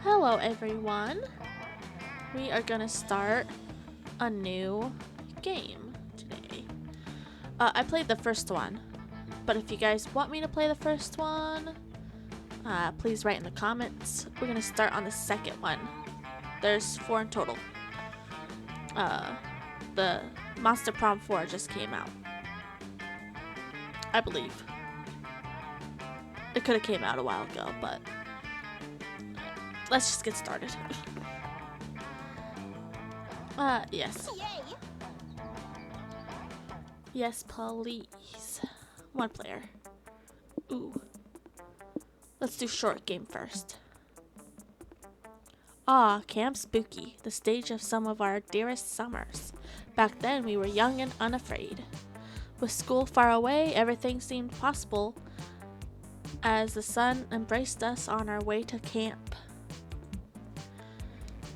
Hello everyone. We are gonna start a new game today. I played the first one, but if you guys want me to play the first one, please write in the comments. We're gonna start on the second one. There's 4 in total. The Monster Prom 4 just came out, I believe. It could have came out a while ago, but let's just get started. Yes. Yes, please. 1 player. Ooh. Let's do short game first. Ah, Camp Spooky, the stage of some of our dearest summers. Back then we were young and unafraid. With school far away, everything seemed possible as the sun embraced us on our way to camp.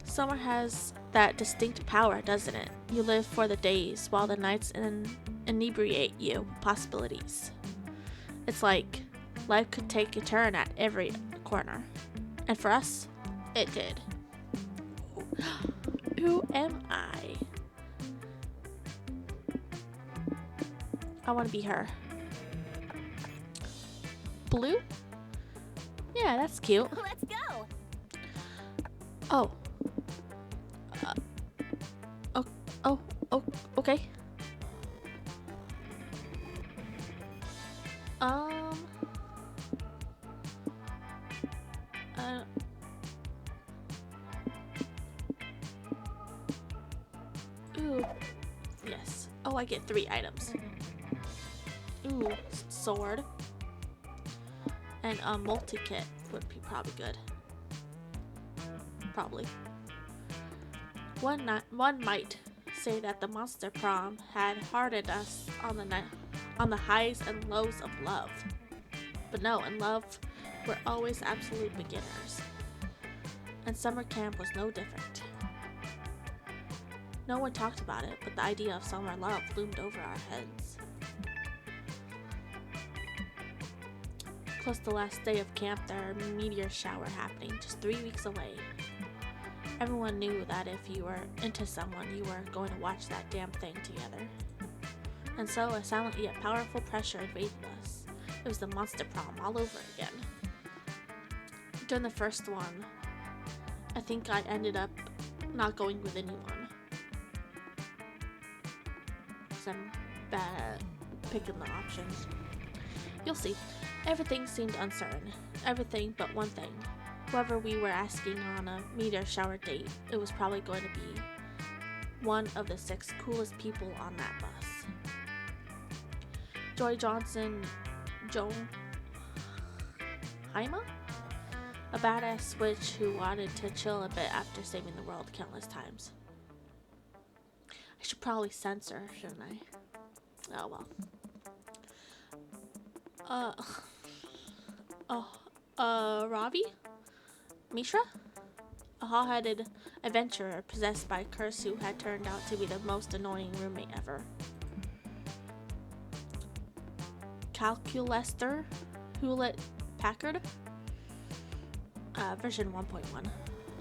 Summer has that distinct power, doesn't it? You live for the days while the nights inebriate you with possibilities. It's like life could take a turn at every corner. And for us, it did. Who am I? I want to be her. Blue? Yeah, that's cute. Let's go. Oh. Oh, okay. Uh, ooh. Yes. Oh, I get 3 items. Ooh, sword. And a multi-kit would be probably good. Probably. One might say that the Monster Prom had hardened us on the highs and lows of love. But no, in love, we're always absolute beginners. And summer camp was no different. No one talked about it, but the idea of summer love loomed over our heads. Close to the last day of camp, there are a meteor shower happening just 3 weeks away. Everyone knew that if you were into someone, you were going to watch that damn thing together. And so a silent yet powerful pressure invaded us. It was the Monster Prom all over again. During the first one, I think I ended up not going with anyone. Because I'm bad at picking the options. You'll see. Everything seemed uncertain. Everything but one thing. Whoever we were asking on a meteor shower date, it was probably going to be one of the 6 coolest people on that bus. Joy Johnson, Joan Haima? A badass switch who wanted to chill a bit after saving the world countless times. I should probably censor, shouldn't I? Oh well. Ravi? Mishra? A hot-headed adventurer possessed by a curse who had turned out to be the most annoying roommate ever. Calculester? Hewlett Packard? Version 1.1.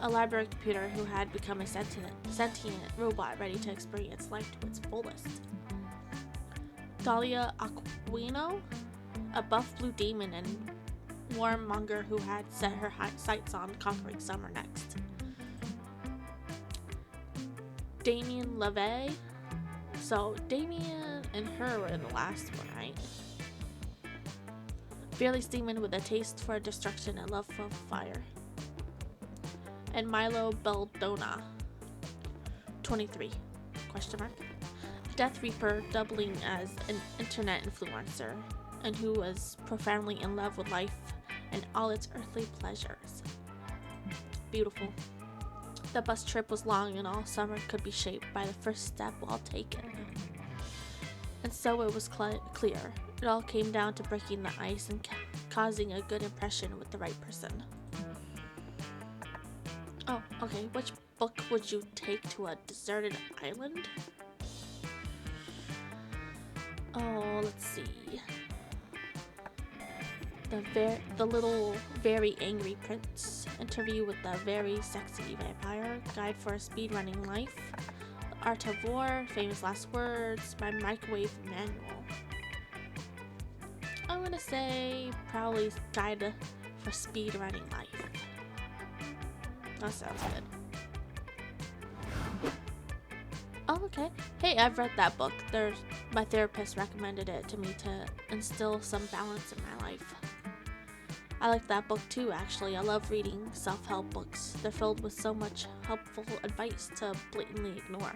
A library computer who had become a sentient robot ready to experience life to its fullest. Dahlia Aquino? A buff blue demon and warmonger who had set her sights on conquering summer next. Damien LaVey. So Damien and her were in the last one, right? Fearless demon with a taste for destruction and love for fire. And Milo Beldona. 23? Question mark. Death Reaper doubling as an internet influencer and who was profoundly in love with life and all its earthly pleasures. Beautiful. The bus trip was long and all summer could be shaped by the first step well taken. And so it was clear. It all came down to breaking the ice and causing a good impression with the right person. Oh, okay. Which book would you take to a deserted island? Oh, let's see. The Little Very Angry Prince, Interview with the Very Sexy Vampire, Guide for a Speedrunning Life, The Art of War, Famous Last Words, My Microwave Manual. I'm gonna say probably Guide for Speedrunning Life. That sounds good. Oh, okay. Hey, I've read that book. My therapist recommended it to me to instill some balance in my life. I like that book too, actually. I love reading self-help books. They're filled with so much helpful advice to blatantly ignore.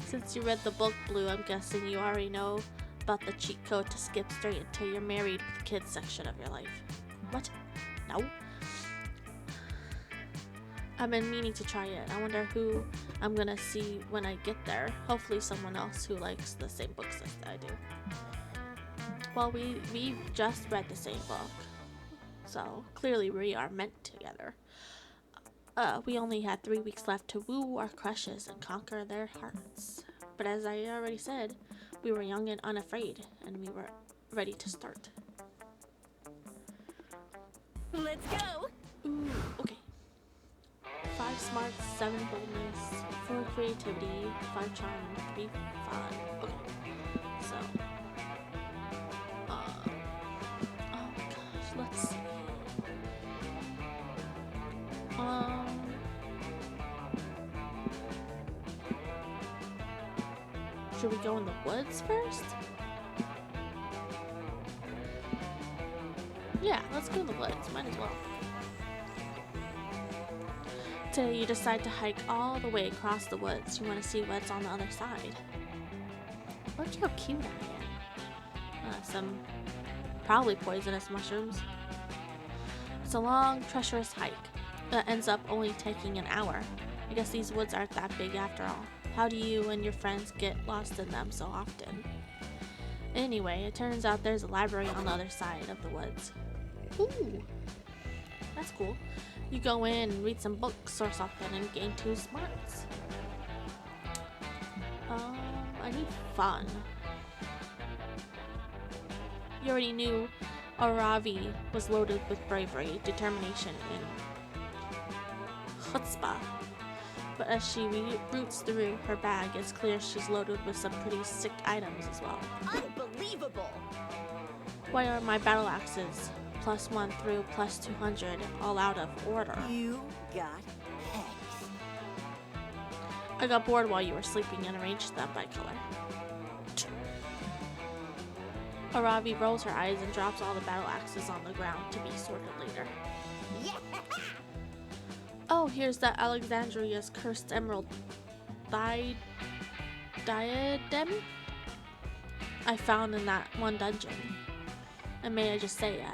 Since you read the book, Blue, I'm guessing you already know about the cheat code to skip straight until you're married with the kids section of your life. What? No? I've been meaning to try it. I wonder who I'm gonna see when I get there. Hopefully someone else who likes the same books as I do. Well, we just read the same book, so clearly we are meant together. We only had 3 weeks left to woo our crushes and conquer their hearts. But as I already said, we were young and unafraid, and we were ready to start. Let's go! Ooh, okay. 5 smarts, 7 boldness, 4 creativity, 5 charm, 3 fun. Okay, so, oh my gosh, let's see. Should we go in the woods first? Yeah, let's go in the woods, might as well. Today you decide to hike all the way across the woods. You want to see what's on the other side. Look how cute I am. Some probably poisonous mushrooms. It's a long, treacherous hike that ends up only taking an hour. I guess these woods aren't that big after all. How do you and your friends get lost in them so often? Anyway, it turns out there's a library on the other side of the woods. Ooh, that's cool. You go in and read some books or something and gain 2 smarts. I need fun. You already knew Aravi was loaded with bravery, determination, and chutzpah. But as she roots through her bag, it's clear she's loaded with some pretty sick items as well. Unbelievable! Why are my battle axes +1 through +200 all out of order? You got eggs. I got bored while you were sleeping and arranged them by color. Aravi rolls her eyes and drops all the battle axes on the ground to be sorted later. Yeah! Oh, here's that Alexandria's cursed emerald diadem I found in that one dungeon. And may I just say,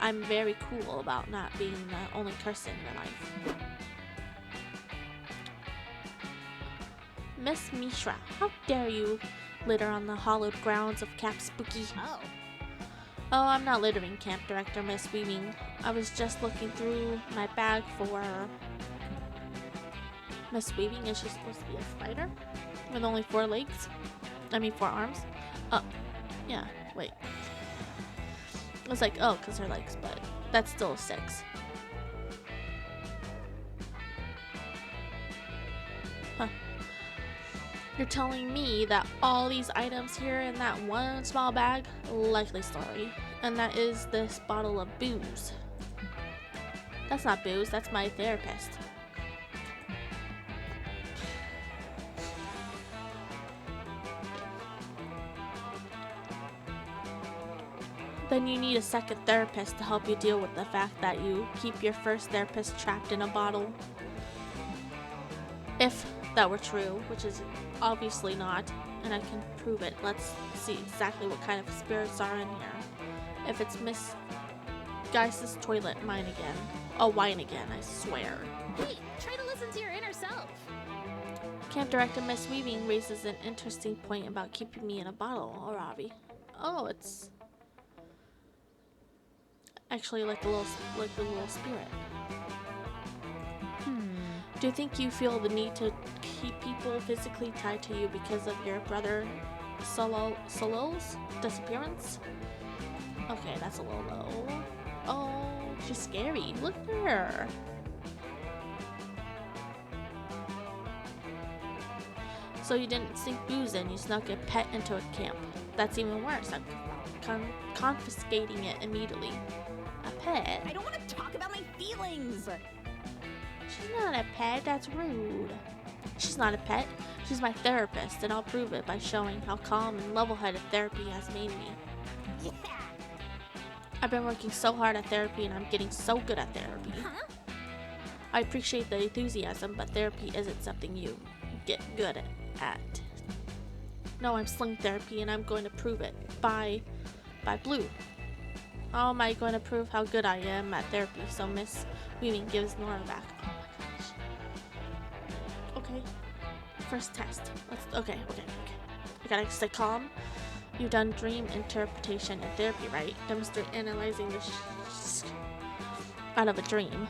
I'm very cool about not being the only person in your life. Miss Mishra, how dare you litter on the hallowed grounds of Camp Spooky? Oh, I'm not littering, Camp Director Miss Weaving. I was just looking through my bag for... Miss Weaving, is she supposed to be a spider? With only 4 legs? I mean 4 arms? Oh, yeah, wait. I was like, oh, because her legs, but that's still 6. Huh. You're telling me that all these items here in that one small bag? Likely story. And that is this bottle of booze. That's not booze, that's my therapist. Then you need a second therapist to help you deal with the fact that you keep your first therapist trapped in a bottle. If that were true, which is obviously not, and I can prove it. Let's see exactly what kind of spirits are in here. If it's Miss Geiss's toilet, mine again. Oh, wine again, I swear. Hey, try to listen to your inner self. Camp Director Miss Weaving raises an interesting point about keeping me in a bottle, Aravi. Oh, it's actually like the little spirit. Do you think you feel the need to keep people physically tied to you because of your brother Solo's disappearance. Okay, that's a little low. Oh, she's scary. Look at her. So you didn't sink booze in, you snuck a pet into a camp. That's even worse. I'm confiscating it immediately. A pet? I don't want to talk about my feelings. She's not a pet, that's rude. She's not a pet, she's my therapist, and I'll prove it by showing how calm and level-headed therapy has made me. Yeah. I've been working so hard at therapy and I'm getting so good at therapy. Huh? I appreciate the enthusiasm, but therapy isn't something you get good at. No, I'm sling therapy and I'm going to prove it by Blue. How am I going to prove how good I am at therapy? So Miss Weaving gives Nora back. Oh my gosh. Okay. First test. Okay. I gotta stay calm. You've done dream interpretation and therapy, right? Demonstrate analyzing the out of a dream.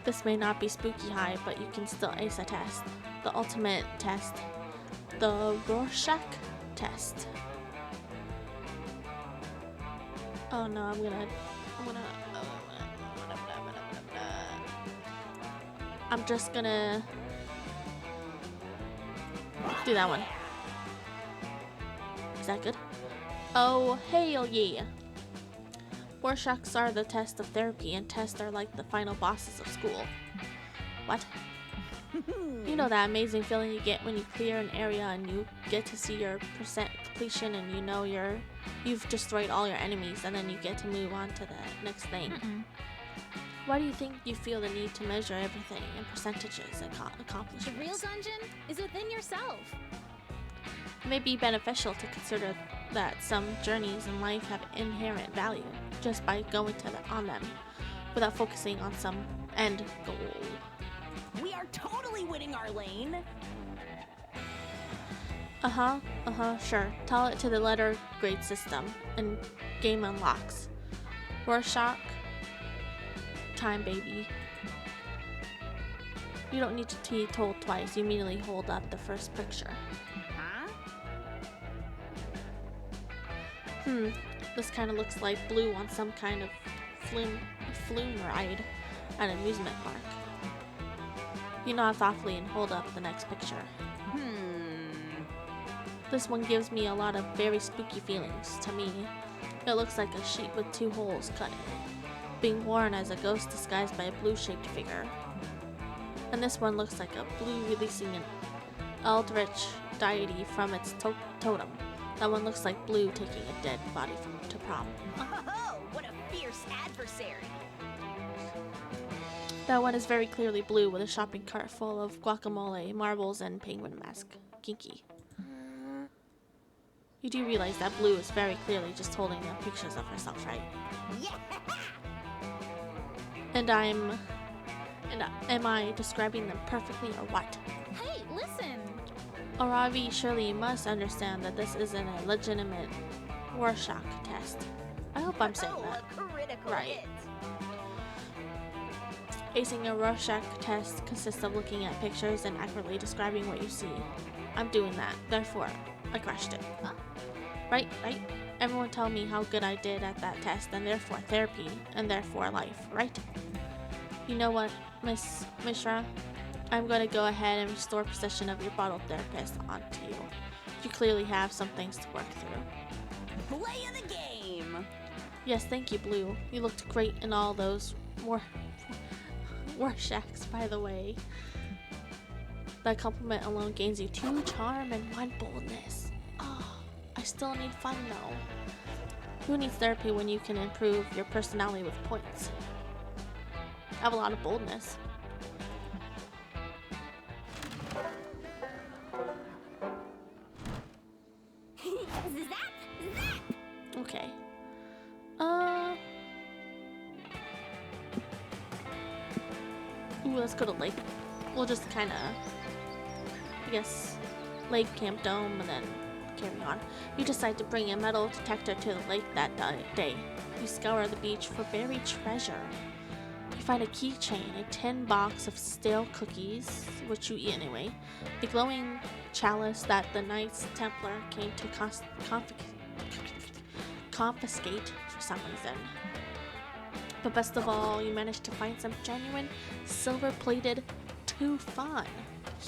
This may not be spooky high, but you can still ace a test. The ultimate test. The Rorschach test. Oh no, I'm just gonna do that one. Is that good? Oh, hell yeah. Rorschachs are the test of therapy, and tests are like the final bosses of school. What? You know that amazing feeling you get when you clear an area and you get to see your percent completion and you know you've destroyed all your enemies and then you get to move on to the next thing. Why do you think you feel the need to measure everything in percentages and The accomplishments? real dungeon is within yourself. It may be beneficial to consider that some journeys in life have inherent value just by going on them without focusing on some end goal. We are totally winning our lane. Sure. Tell it to the letter grade system and game unlocks. Rorschach time, baby. You don't need to be told twice. You immediately hold up the first picture. Huh? This kind of looks like Blue on some kind of flume ride at an amusement park. You nod thoughtfully and hold up the next picture. This one gives me a lot of very spooky feelings. To me, it looks like a sheet with two holes cut in it, being worn as a ghost disguised by a blue-shaped figure. And this one looks like a blue releasing an eldritch deity from its totem. That one looks like Blue taking a dead body to prom. Oh, what a fierce adversary. That one is very clearly Blue with a shopping cart full of guacamole, marbles, and penguin mask. Kinky. You do realize that Blue is very clearly just holding up pictures of herself, right? Yeah. And am I describing them perfectly or what? Hey, listen. Aravi, surely you must understand that this isn't a legitimate Rorschach test. I hope I'm saying that A critical right. hit. Acing a Rorschach test consists of looking at pictures and accurately describing what you see. I'm doing that, therefore, I crushed it. Huh? Right? Everyone tell me how good I did at that test, and therefore therapy, and therefore life, right? You know what, Miss Mishra? I'm going to go ahead and restore possession of your bottle therapist onto you. You clearly have some things to work through. Play of the game. Yes, thank you, Blue. You looked great in all those Rorschachs, by the way. That compliment alone gains you 2 charm and 1 boldness. Oh, I still need fun though. Who needs therapy when you can improve your personality with points? I have a lot of boldness. Zap! Okay. Ooh, let's go to lake. We'll just kind of, I guess, lake, camp, dome, and then carry on. You decide to bring a metal detector to the lake that day. You scour the beach for buried treasure. You find a keychain, a tin box of stale cookies, which you eat anyway, a glowing chalice that the Knights Templar came to confiscate for some reason. But best of all, you managed to find some genuine silver-plated Tufan.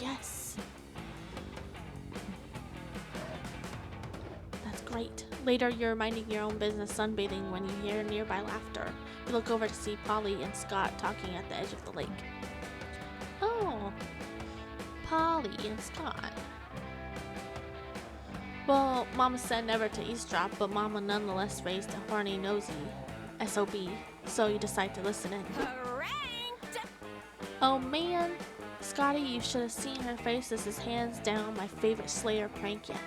Yes! That's great. Later, you're minding your own business sunbathing when you hear nearby laughter. You look over to see Polly and Scott talking at the edge of the lake. Oh, Polly and Scott. Well, Mama said never to eavesdrop, but Mama nonetheless raised a horny nosy SOB, so you decide to listen in. Pranked! Oh man, Scotty, you should have seen her face. This is hands down my favorite Slayer prank yet.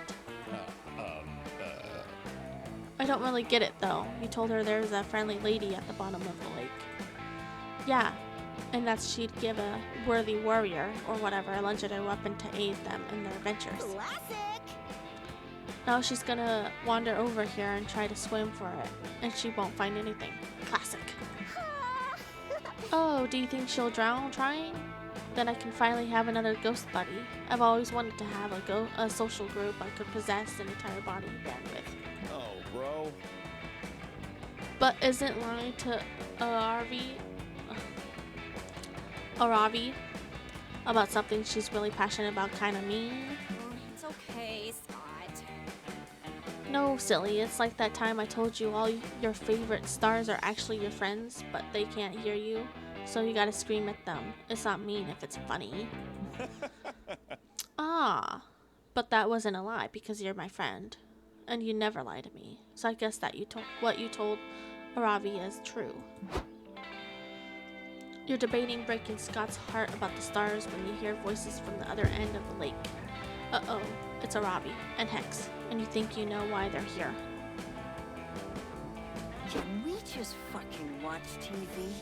I don't really get it though. You told her there's a friendly lady at the bottom of the lake. Yeah, and that she'd give a worthy warrior, or whatever, a legendary weapon to aid them in their adventures. Classic! Now she's gonna wander over here and try to swim for it, and she won't find anything. Classic. Oh, do you think she'll drown trying? Then I can finally have another ghost buddy. I've always wanted to have a social group I could possess an entire body bandwidth. Oh, bro. But isn't lying to Aravi about something she's really passionate about kind of mean? It's okay, Scott. No, silly. It's like that time I told you all your favorite stars are actually your friends, but they can't hear you, so you gotta scream at them. It's not mean if it's funny. Ah, but that wasn't a lie because you're my friend, and you never lie to me. So I guess that what you told Aravi is true. You're debating breaking Scott's heart about the stars when you hear voices from the other end of the lake. Uh-oh, it's Aravi and Hex, and you think you know why they're here. Can we just fucking watch TV?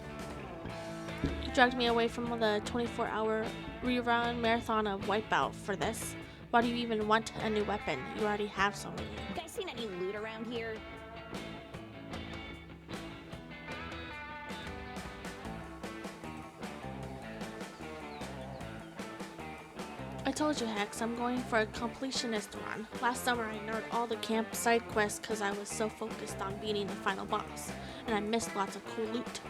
You dragged me away from the 24-hour rerun marathon of Wipeout for this. Why do you even want a new weapon? You already have so many. You guys seen any loot around here? I told you, Hex, I'm going for a completionist run. Last summer I nerded all the camp side quests because I was so focused on beating the final boss, and I missed lots of cool loot.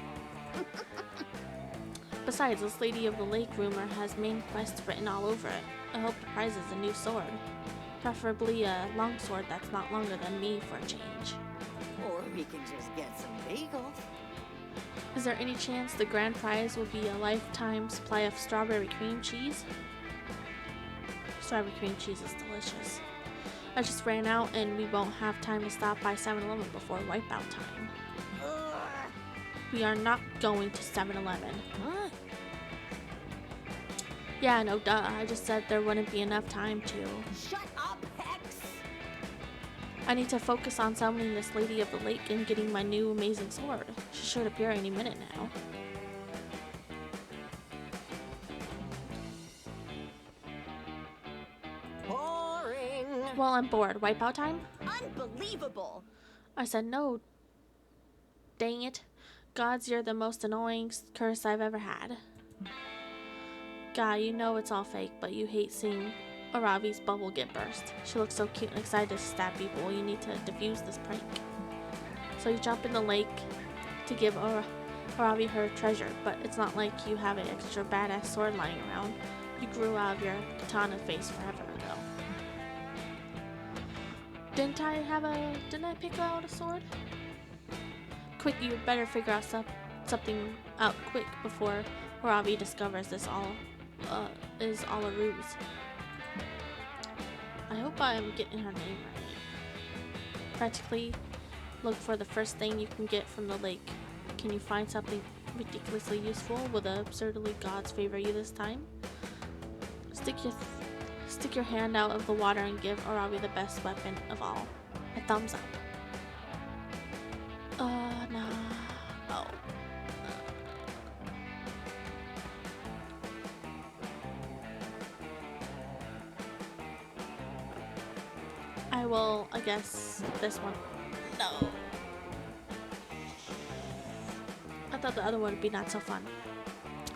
Besides, this Lady of the Lake rumor has main quests written all over it. I hope the prize is a new sword. Preferably a long sword that's not longer than me for a change. Or we can just get some bagels. Is there any chance the grand prize will be a lifetime supply of strawberry cream cheese? Strawberry cream cheese is delicious. I just ran out and we won't have time to stop by 7-Eleven before wipeout time. We are not going to 7-Eleven. Huh? Yeah, no duh. I just said there wouldn't be enough time to. Shut up, Hex! I need to focus on summoning this Lady of the Lake and getting my new amazing sword. She should appear any minute now. Boring! Well, I'm bored. Wipeout time? Unbelievable! I said no. Dang it. Gods, you're the most annoying curse I've ever had. Guy, you know it's all fake, but you hate seeing Aravi's bubble get burst. She looks so cute and excited to stab people. You need to defuse this prank. So you jump in the lake to give Aravi her treasure, but it's not like you have an extra badass sword lying around. You grew out of your katana face forever ago. Didn't I pick out a sword? Quick, you better figure out something out quick before Aravi discovers this is all a ruse. I hope I'm getting her name right. Practically, look for the first thing you can get from the lake. Can you find something ridiculously useful? Will the absurdly gods favor you this time? Stick your hand out of the water and give Aravi the best weapon of all. A thumbs up. No. Oh. I will, I guess, this one. No. A thought the other one would be not so fun.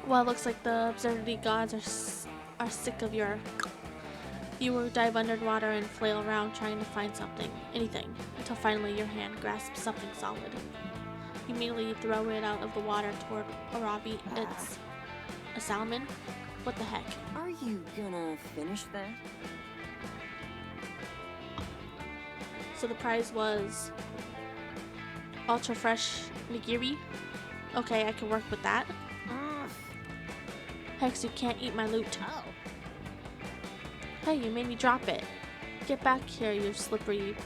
Well, it looks like the absurdity gods are sick of your... You will dive underwater and flail around trying to find something, anything, until finally your hand grasps something solid. You immediately throw it out of the water toward Arabi. It's a salmon? What the heck? Are you gonna finish that? So the prize was ultra fresh nigiri. Okay, I can work with that. Hex, you can't eat my loot. Oh. Hey, you made me drop it. Get back here, you slippery...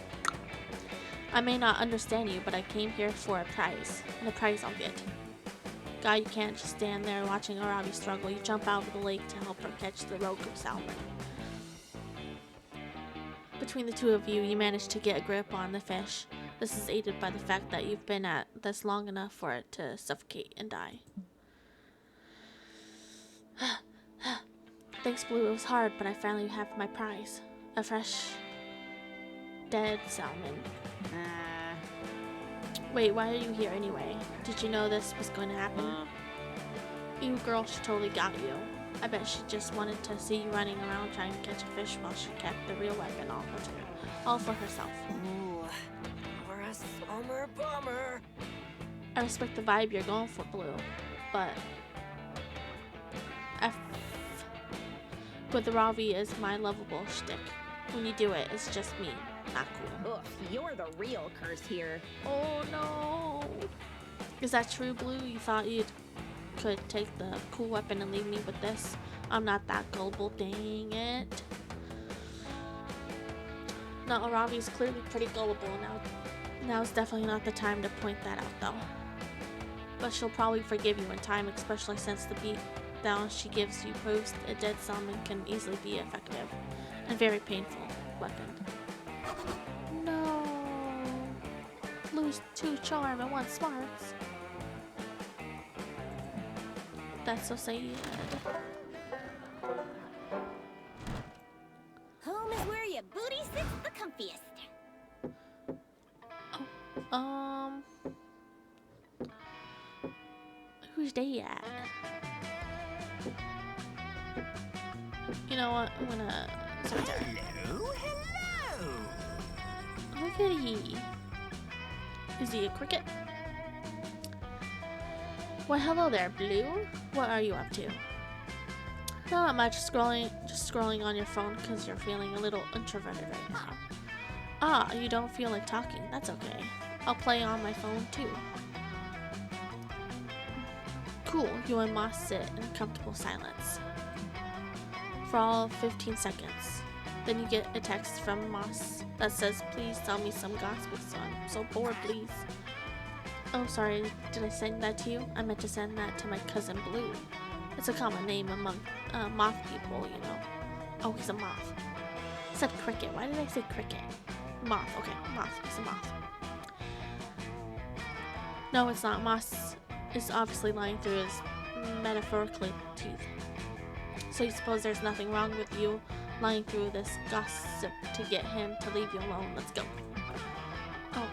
I may not understand you, but I came here for a prize. And a prize I'll get. Guy, you can't just stand there watching Arabi struggle. You jump out of the lake to help her catch the rogue salmon. Between the two of you, you manage to get a grip on the fish. This is aided by the fact that you've been at this long enough for it to suffocate and die. Thanks, Blue. It was hard, but I finally have my prize. A fresh, dead salmon. Wait, why are you here anyway? Did you know this was going to happen? You girl, she totally got you. I bet she just wanted to see you running around trying to catch a fish while she kept the real weapon all for herself. Ooh, or a summer bummer. I respect the vibe you're going for, Blue, but But the Ravi is my lovable shtick. When you do it, it's just me. Not cool. Ugh, you're the real curse here. Oh no. Is that true, Blue? You thought you could take the cool weapon and leave me with this? I'm not that gullible, dang it. No, Ravi's clearly pretty gullible now. Now's definitely not the time to point that out, though. But she'll probably forgive you in time, especially since the beat down she gives you proves a dead salmon can easily be effective and very painful weapon. No. Lose 2 charm and 1 smarts. That's so sad. Home is where your booty sits the comfiest. Who's they at? You know what? I'm gonna. Hello, hello. Look at he. Is he a cricket? Well, hello there, Blue. What are you up to? Not much. Just scrolling on your phone because you're feeling a little introverted right now. Ah, you don't feel like talking. That's okay. I'll play on my phone too. Cool. You and Moss sit in comfortable silence for all of 15 seconds. Then you get a text from Moss that says, "Please tell me some gossip, so I'm so bored, please." Oh, sorry, did I send that to you? I meant to send that to my cousin Blue. It's a common name among moth people, you know. Oh, he's a moth. I said cricket. Why did I say cricket? Moth. Okay, moth. He's a moth. No, it's not. Moss is obviously lying through his metaphorical teeth. So you suppose there's nothing wrong with you lying through this gossip to get him to leave you alone. Let's go. Oh.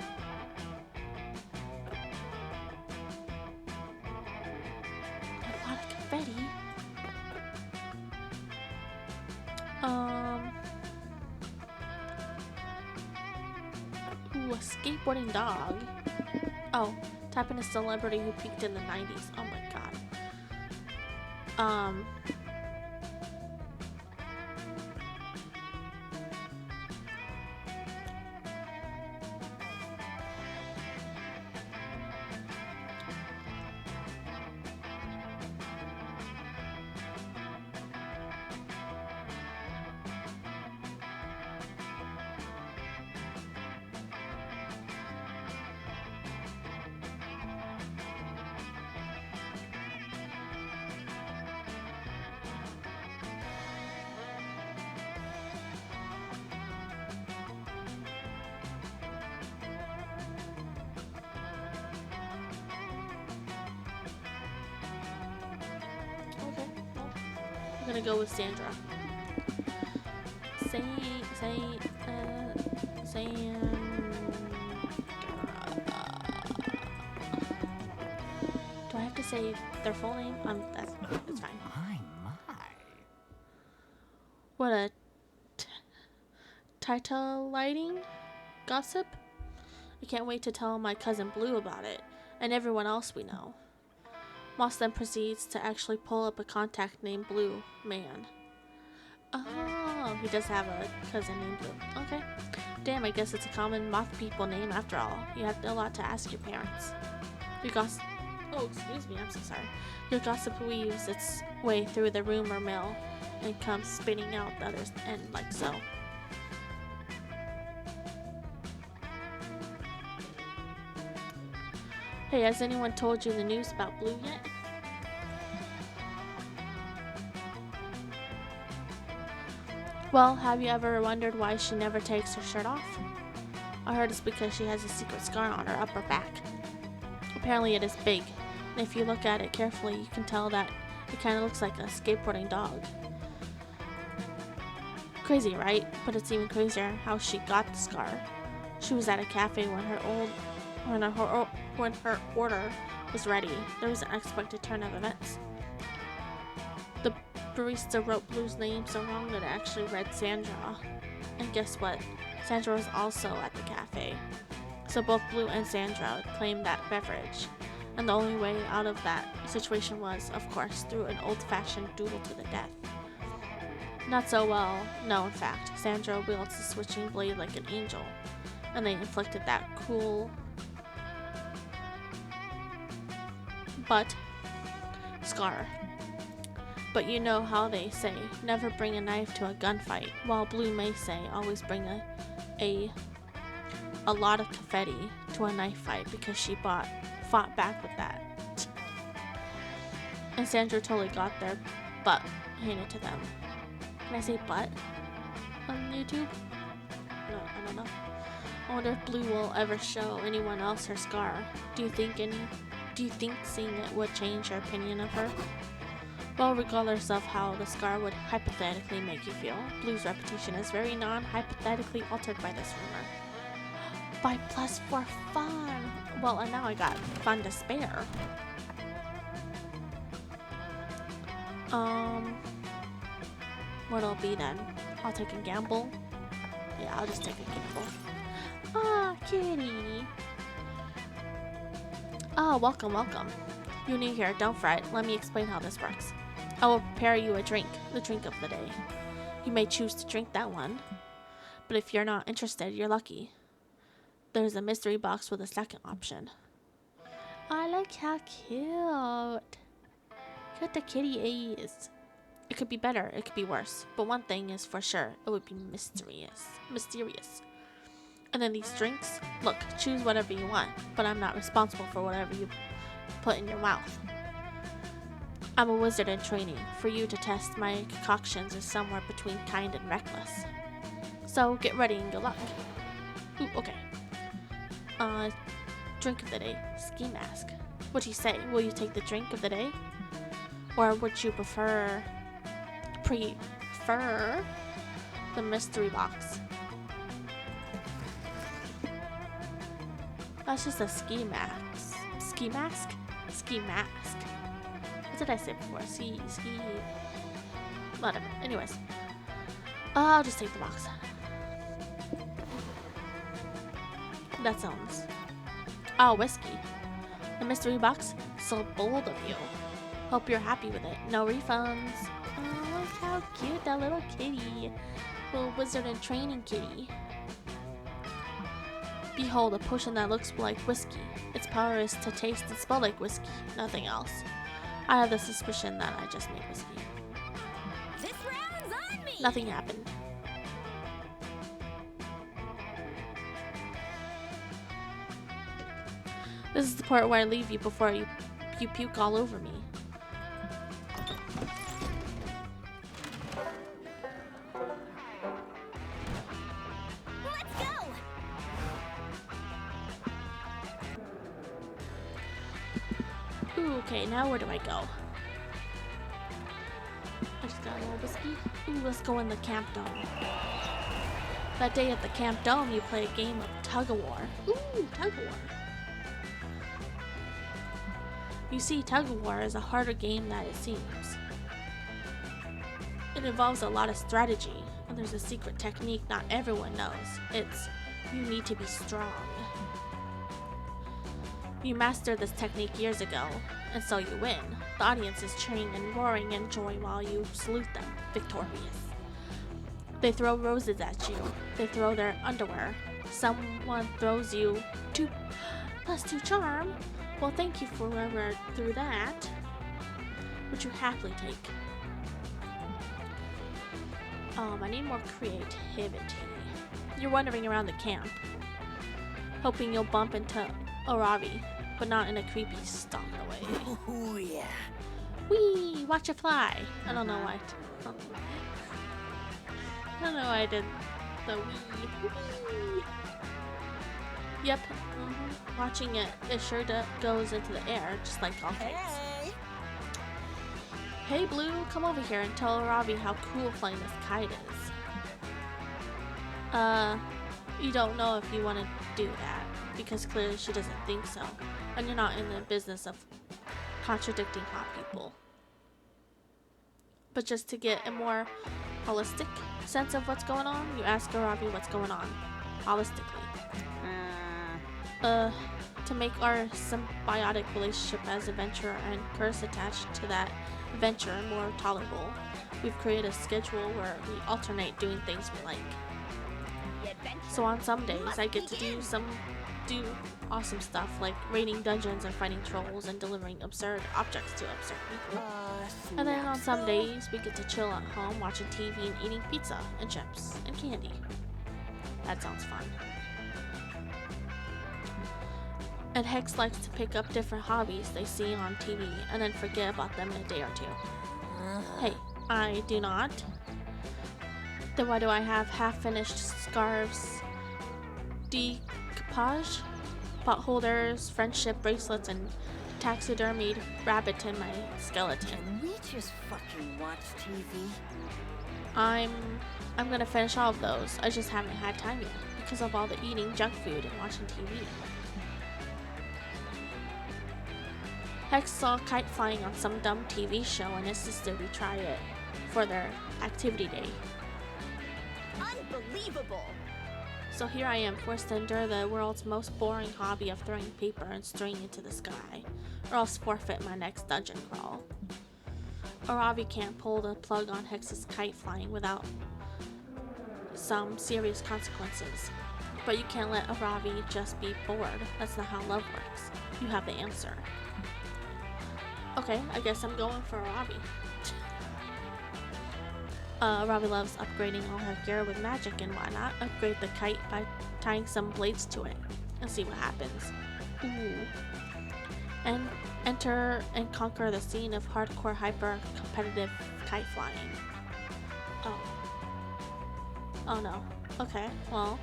A lot of confetti. Ooh, a skateboarding dog. Oh, type in a celebrity who peaked in the 90s. Oh my god. I'm gonna go with Sandra. Do I just say their full name? That's fine. My. What a titillating gossip. I can't wait to tell my cousin Blue about it, and everyone else we know. Moss then proceeds to actually pull up a contact named Blue Man. Oh, he does have a cousin named Blue. Okay. Damn, I guess it's a common moth people name after all. You have a lot to ask your parents. Your gossip... Oh, excuse me, I'm so sorry. Your gossip weaves its way through the rumor mill and comes spinning out the other end like so. Hey, has anyone told you the news about Blue yet? Well, have you ever wondered why she never takes her shirt off? I heard it's because she has a secret scar on her upper back. Apparently it is big, and if you look at it carefully, you can tell that it kind of looks like a skateboarding dog. Crazy, right? But it's even crazier how she got the scar. She was at a cafe when her order was ready. There was an unexpected turn of events. The barista wrote Blue's name so wrong that it actually read Sandra. And guess what? Sandra was also at the cafe. So both Blue and Sandra claimed that beverage. And the only way out of that situation was, of course, through an old-fashioned duel to the death. Not so well. No, in fact, Sandra wields the switching blade like an angel. And they inflicted that cool butt scar. But you know how they say, never bring a knife to a gunfight, while Blue may say, always bring a lot of confetti to a knife fight because she fought back with that. And Sandra totally got their butt handed to them. Can I say butt on YouTube? No, I don't know. I wonder if Blue will ever show anyone else her scar. Do you think seeing it would change your opinion of her? Well, regardless of how the scar would hypothetically make you feel, Blue's reputation is very non-hypothetically altered by this rumor. By plus for fun! Well, and now I got fun to spare. What'll it be then? I'll take a gamble. Yeah, I'll just take a gamble. Ah, kitty! Ah, welcome, welcome. You're new here, don't fret. Let me explain how this works. I will prepare you a drink, the drink of the day. You may choose to drink that one, but if you're not interested, you're lucky. There's a mystery box with a second option. I like how cute. Cute the kitty is. It could be better, it could be worse, but one thing is for sure, it would be mysterious. And then these drinks, look, choose whatever you want, but I'm not responsible for whatever you put in your mouth. I'm a wizard in training. For you to test my concoctions is somewhere between kind and reckless. So get ready and good luck. Ooh, okay. Drink of the day. Ski mask. What do you say? Will you take the drink of the day? Or would you prefer the mystery box? That's just a ski mask. Ski mask? Ski mask. What did I say before? Ski. Whatever. Anyways. I'll just take the box. That sounds... Oh, whiskey. The mystery box? So bold of you. Hope you're happy with it. No refunds. Oh, look how cute that little kitty. Little wizard in training kitty. Behold, a potion that looks like whiskey. Its power is to taste and smell like whiskey, nothing else. I have the suspicion that I just made whiskey. This round's on me. Nothing happened. This is the part where I leave you before you puke all over me. Let's go. Ooh, okay, now where do I go? I just got a little whiskey. Ooh, let's go in the camp dome. That day at the camp dome, you play a game of tug-of-war. Ooh, tug-of-war. You see, tug of war is a harder game than it seems. It involves a lot of strategy, and there's a secret technique not everyone knows. It's you need to be strong. You mastered this technique years ago, and so you win. The audience is cheering and roaring in joy while you salute them, victorious. They throw roses at you. They throw their underwear. Someone throws you 2+2 charm. Well, thank you for whoever threw that, which you happily take. I need more creativity. You're wandering around the camp, hoping you'll bump into Aravi, but not in a creepy stalker way. Oh, yeah. Whee! Watch it fly! I don't know why. I don't know why I did the wee. Whee. Yep. Watching it, it sure goes into the air, just like all things. Hey Blue, come over here and tell Aravi how cool flying this kite is. You don't know if you want to do that, because clearly she doesn't think so, and you're not in the business of contradicting hot people. But just to get a more holistic sense of what's going on, you ask Aravi what's going on, holistically. To make our symbiotic relationship as adventurer and curse attached to that adventure more tolerable, we've created a schedule where we alternate doing things we like. So on some days, I get to do awesome stuff like raiding dungeons and fighting trolls and delivering absurd objects to absurd people. And then on some days, we get to chill at home watching TV and eating pizza and chips and candy. That sounds fun. And Hex likes to pick up different hobbies they see on TV and then forget about them in a day or two. Hey, I do not. Then why do I have half-finished scarves, decoupage, pot holders, friendship bracelets, and taxidermied rabbit in my skeleton? Can we just fucking watch TV? I'm gonna finish all of those. I just haven't had time yet because of all the eating junk food and watching TV. Hex saw kite flying on some dumb TV show and insisted we try it for their activity day. Unbelievable! So here I am, forced to endure the world's most boring hobby of throwing paper and string into the sky, or else forfeit my next dungeon crawl. Aravi can't pull the plug on Hex's kite flying without some serious consequences. But you can't let Aravi just be bored. That's not how love works. You have the answer. Okay, I guess I'm going for Aravi. Aravi loves upgrading all her gear with magic, and why not upgrade the kite by tying some blades to it and see what happens. Ooh. And enter and conquer the scene of hardcore hyper competitive kite flying. Oh. Oh no. Okay, well.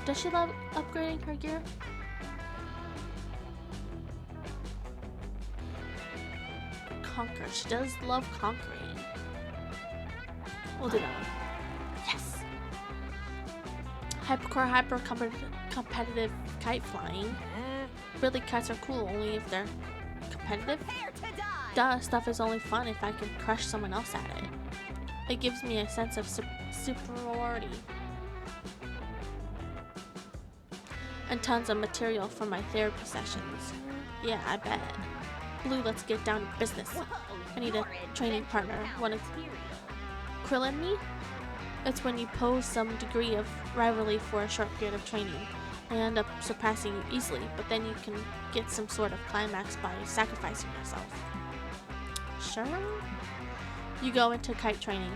Does she love upgrading her gear? Conquer. She does love conquering. We'll do that one. Yes! Hyper competitive kite flying. Really, kites are cool only if they're competitive. Duh, stuff is only fun if I can crush someone else at it. It gives me a sense of superiority. And tons of material for my therapy sessions. Yeah, I bet. Blue, let's get down to business. I need a training partner. Want to Krillin me? It's when you pose some degree of rivalry for a short period of training. I end up surpassing you easily, but then you can get some sort of climax by sacrificing yourself. Sure? You go into kite training.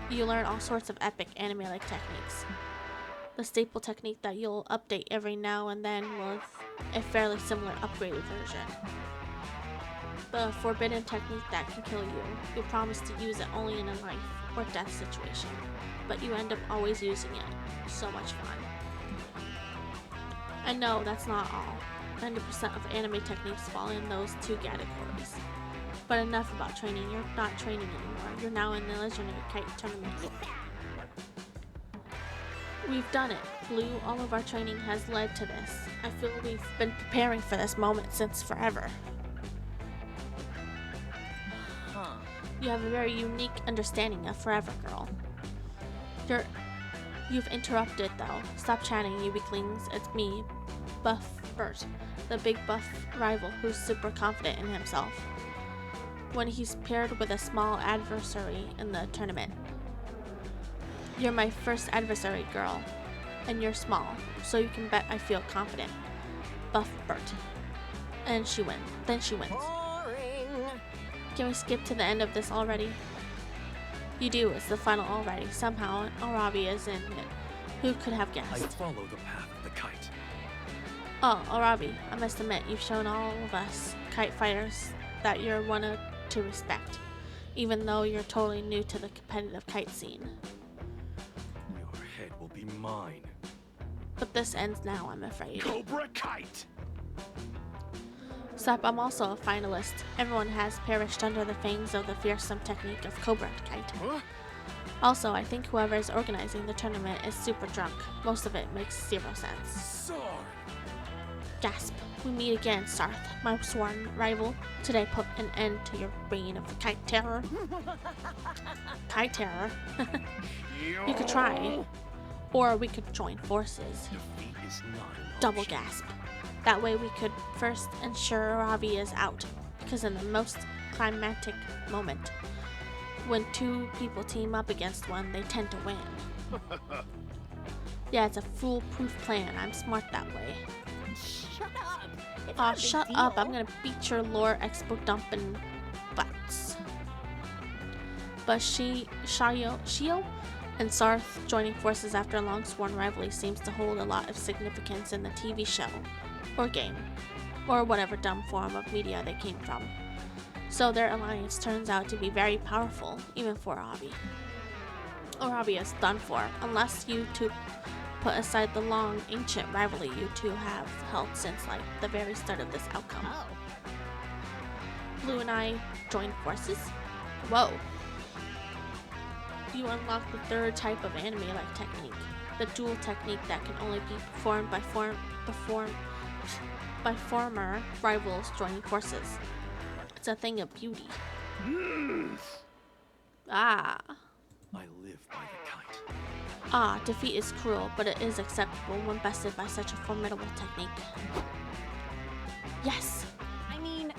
You learn all sorts of epic anime-like techniques. The staple technique that you'll update every now and then with a fairly similar upgraded version. The forbidden technique that can kill you. You promise to use it only in a life or death situation, but you end up always using it. So much fun. And no, that's not all. 90% of anime techniques fall in those two categories. But enough about training. You're not training anymore. You're now in the legendary kite tournament. We've done it. Blue, all of our training has led to this. I feel we've been preparing for this moment since forever. Huh. You have a very unique understanding of forever, girl. You've interrupted, though. Stop chatting, you weaklings. It's me, Buff Bert, the big buff rival who's super confident in himself. When he's paired with a small adversary in the tournament. You're my first adversary, girl. And you're small, so you can bet I feel confident. Buff Bert. And she wins. Then she wins. Boring. Can we skip to the end of this already? You do, it's the final already. Somehow, Arabi is in it. Who could have I guessed? follow the path of the kite. Oh, Arabi, I must admit, you've shown all of us kite fighters that you're one to respect, even though you're totally new to the competitive kite scene. Your head will be mine. But this ends now, I'm afraid. Cobra Kite! Sup, I'm also a finalist. Everyone has perished under the fangs of the fearsome technique of Cobra Kite. Huh? Also, I think whoever is organizing the tournament is super drunk. Most of it makes zero sense. Sword! Gasp. We meet again, Sarth, my sworn rival. Today put an end to your reign of kite terror. Kite terror? You could try. Or we could join forces. Defeat is not an Double option. gasp. That way we could first ensure Ravi is out. Because in the most climactic moment, when two people team up against one, they tend to win. Yeah, it's a foolproof plan. I'm smart that way. Shut up. It's Aw, not a big shut up. deal. I'm gonna beat your lore expo dumping butts. But Shio and Sarth joining forces after a long sworn rivalry seems to hold a lot of significance in the TV show, or game, or whatever dumb form of media they came from. So their alliance turns out to be very powerful, even for Arabi. Arabi is done for, unless you two put aside the long, ancient rivalry you two have held since like the very start of this outcome. Oh. Blue and I join forces? Whoa. You unlock the third type of anime-like technique, the dual technique that can only be performed by former rivals joining forces. It's a thing of beauty. Ah. I live by the kite. Ah, defeat is cruel, but it is acceptable when bested by such a formidable technique. Yes! I mean,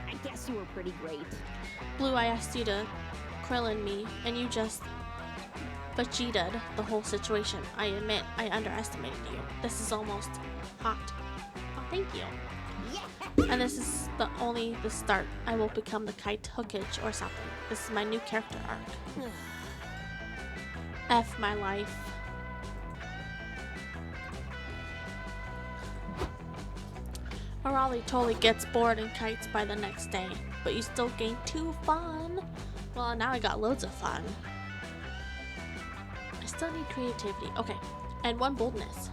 I guess you were pretty great. Blue, I asked you to Krillin me, and you just Vegeta'd the whole situation. I admit, I underestimated you. This is almost hot. Oh, thank you. And this is only the start. I will become the kite hookage or something. This is my new character arc. F my life. Arali totally gets bored and kites by the next day, but you still gain 2 fun. Well, now I got loads of fun. I still need creativity. Okay, and 1 boldness.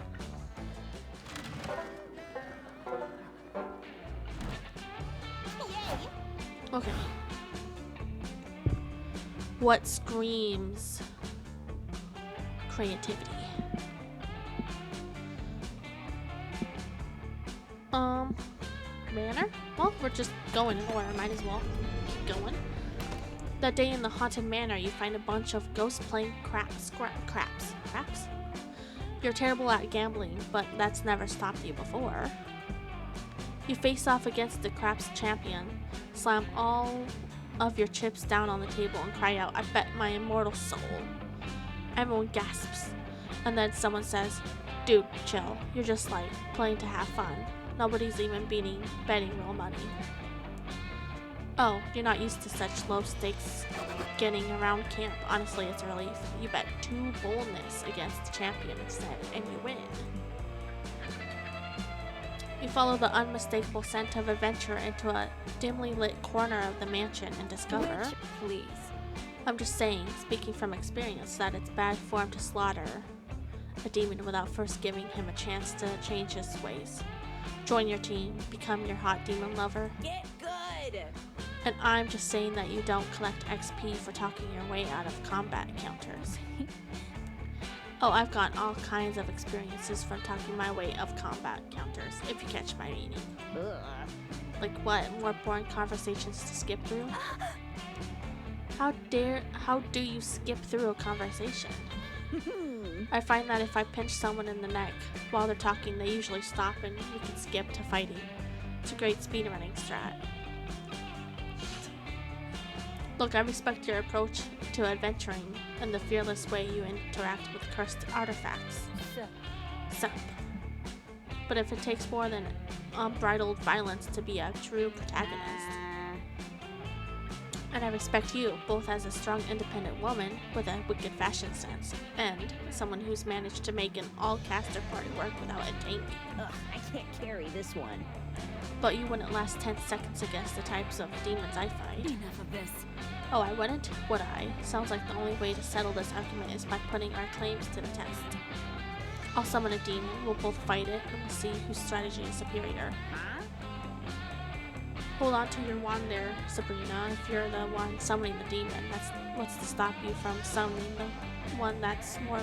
Okay. What screams creativity? Manor? Well, we're just going nowhere. Might as well keep going. That day in the haunted manor, you find a bunch of ghosts playing craps. You're terrible at gambling, but that's never stopped you before. You face off against the craps champion, slam all of your chips down on the table and cry out, "I bet my immortal soul." Everyone gasps, and then someone says, "Dude, chill. You're just like playing to have fun. Nobody's even betting real money." Oh, you're not used to such low stakes getting around camp. Honestly, it's a relief. You bet 2 boldness against the champion instead, and you win. You follow the unmistakable scent of adventure into a dimly lit corner of the mansion and discover... Which, please. I'm just saying, speaking from experience, that it's bad form to slaughter a demon without first giving him a chance to change his ways. Join your team, become your hot demon lover. Get good! And I'm just saying that you don't collect XP for talking your way out of combat encounters. Oh, I've gotten all kinds of experiences from talking my way of combat counters, if you catch my meaning. Ugh. Like what? More boring conversations to skip through? How do you skip through a conversation? I find that if I pinch someone in the neck while they're talking, they usually stop and we can skip to fighting. It's a great speedrunning strat. Look, I respect your approach to adventuring and the fearless way you interact with cursed artifacts. Sup. But if it takes more than unbridled violence to be a true protagonist, and I respect you, both as a strong, independent woman with a wicked fashion sense, and someone who's managed to make an all-caster party work without a tank. Ugh, I can't carry this one. But you wouldn't last 10 seconds against the types of demons I fight. Enough of this. Oh, I wouldn't? Would I? Sounds like the only way to settle this argument is by putting our claims to the test. I'll summon a demon, we'll both fight it, and we'll see whose strategy is superior. Huh? Hold on to your wand there, Sabrina. If you're the one summoning the demon, that's what's to stop you from summoning the one that's more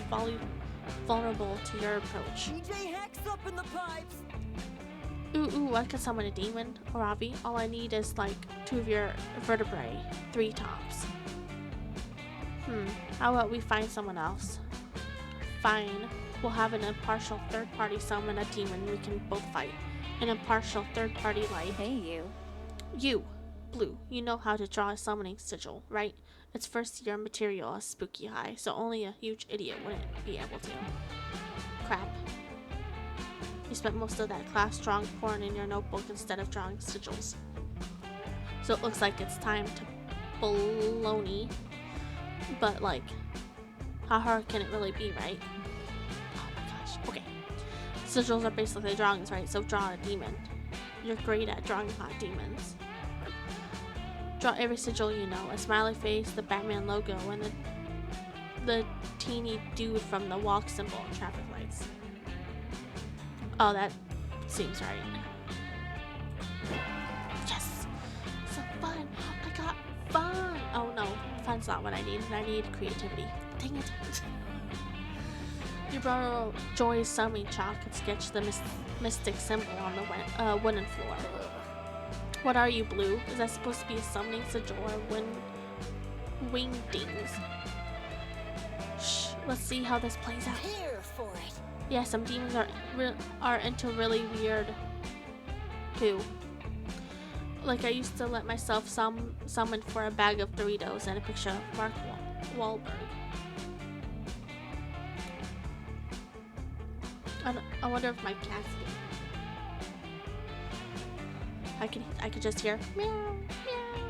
vulnerable to your approach. DJ Hex up in the pipes. Ooh, I can summon a demon, Aravi. All I need is like 2 of your vertebrae, 3 tops. How about we find someone else? Fine, we'll have an impartial third party summon a demon we can both fight. An impartial third party like... Hey, you. You, Blue, you know how to draw a summoning sigil, right? It's first year material, a spooky high, so only a huge idiot wouldn't be able to. Crap. You spent most of that class drawing porn in your notebook instead of drawing sigils. So it looks like it's time to baloney. But like, how hard can it really be, right? Oh my gosh, okay. Sigils are basically drawings, right? So draw a demon. You're great at drawing hot demons. Draw every sigil you know. A smiley face, the Batman logo, and the teeny dude from the walk symbol and traffic lights. Oh, that seems right. Yes! So fun! I got fun! Oh no, fun's not what I need. I need creativity. Dang it. You borrow Joy's summoning chalk and sketch the mystic symbol on the wooden floor. What are you, Blue? Is that supposed to be a summoning sigil or wingdings? Shh, let's see how this plays out. Here for it. Yeah, some demons are into really weird poo. Like I used to let myself summon for a bag of Doritos and a picture of Mark Wahlberg. I wonder if my cat's getting... I could just hear meow, meow.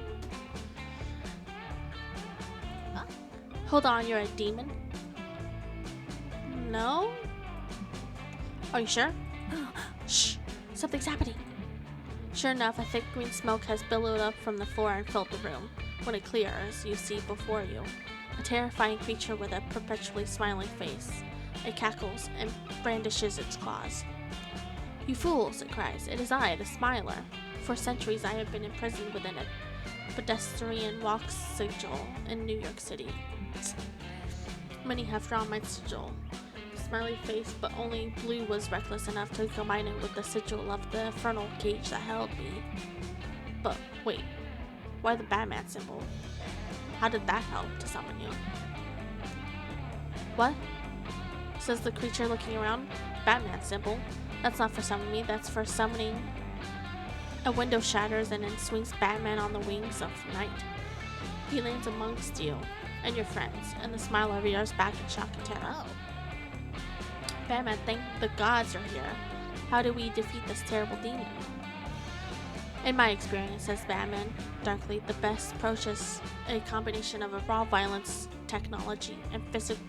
Huh? Hold on, you're a demon? No? Are you sure? Shh, something's happening. Sure enough, a thick green smoke has billowed up from the floor and filled the room. When it clears, you see before you a terrifying creature with a perpetually smiling face. It cackles and brandishes its claws. You fools, it cries. It is I, the Smiler. For centuries I have been imprisoned within a pedestrian walk sigil in New York City. Many have drawn my sigil. Smiley face, but only Blue was reckless enough to combine it with the sigil of the infernal cage that held me. But wait, why the Batman symbol? How did that help to summon you? What? Says the creature looking around. Batman symbol? That's not for summoning me, that's for summoning. A window shatters and in swings Batman on the wings of night. He lands amongst you and your friends, and the Smiler rears back in shock and terror. Oh. Batman, thank the gods you're here. How do we defeat this terrible demon? In my experience, says Batman darkly, the best approach is a combination of a raw violence, technology, and physical.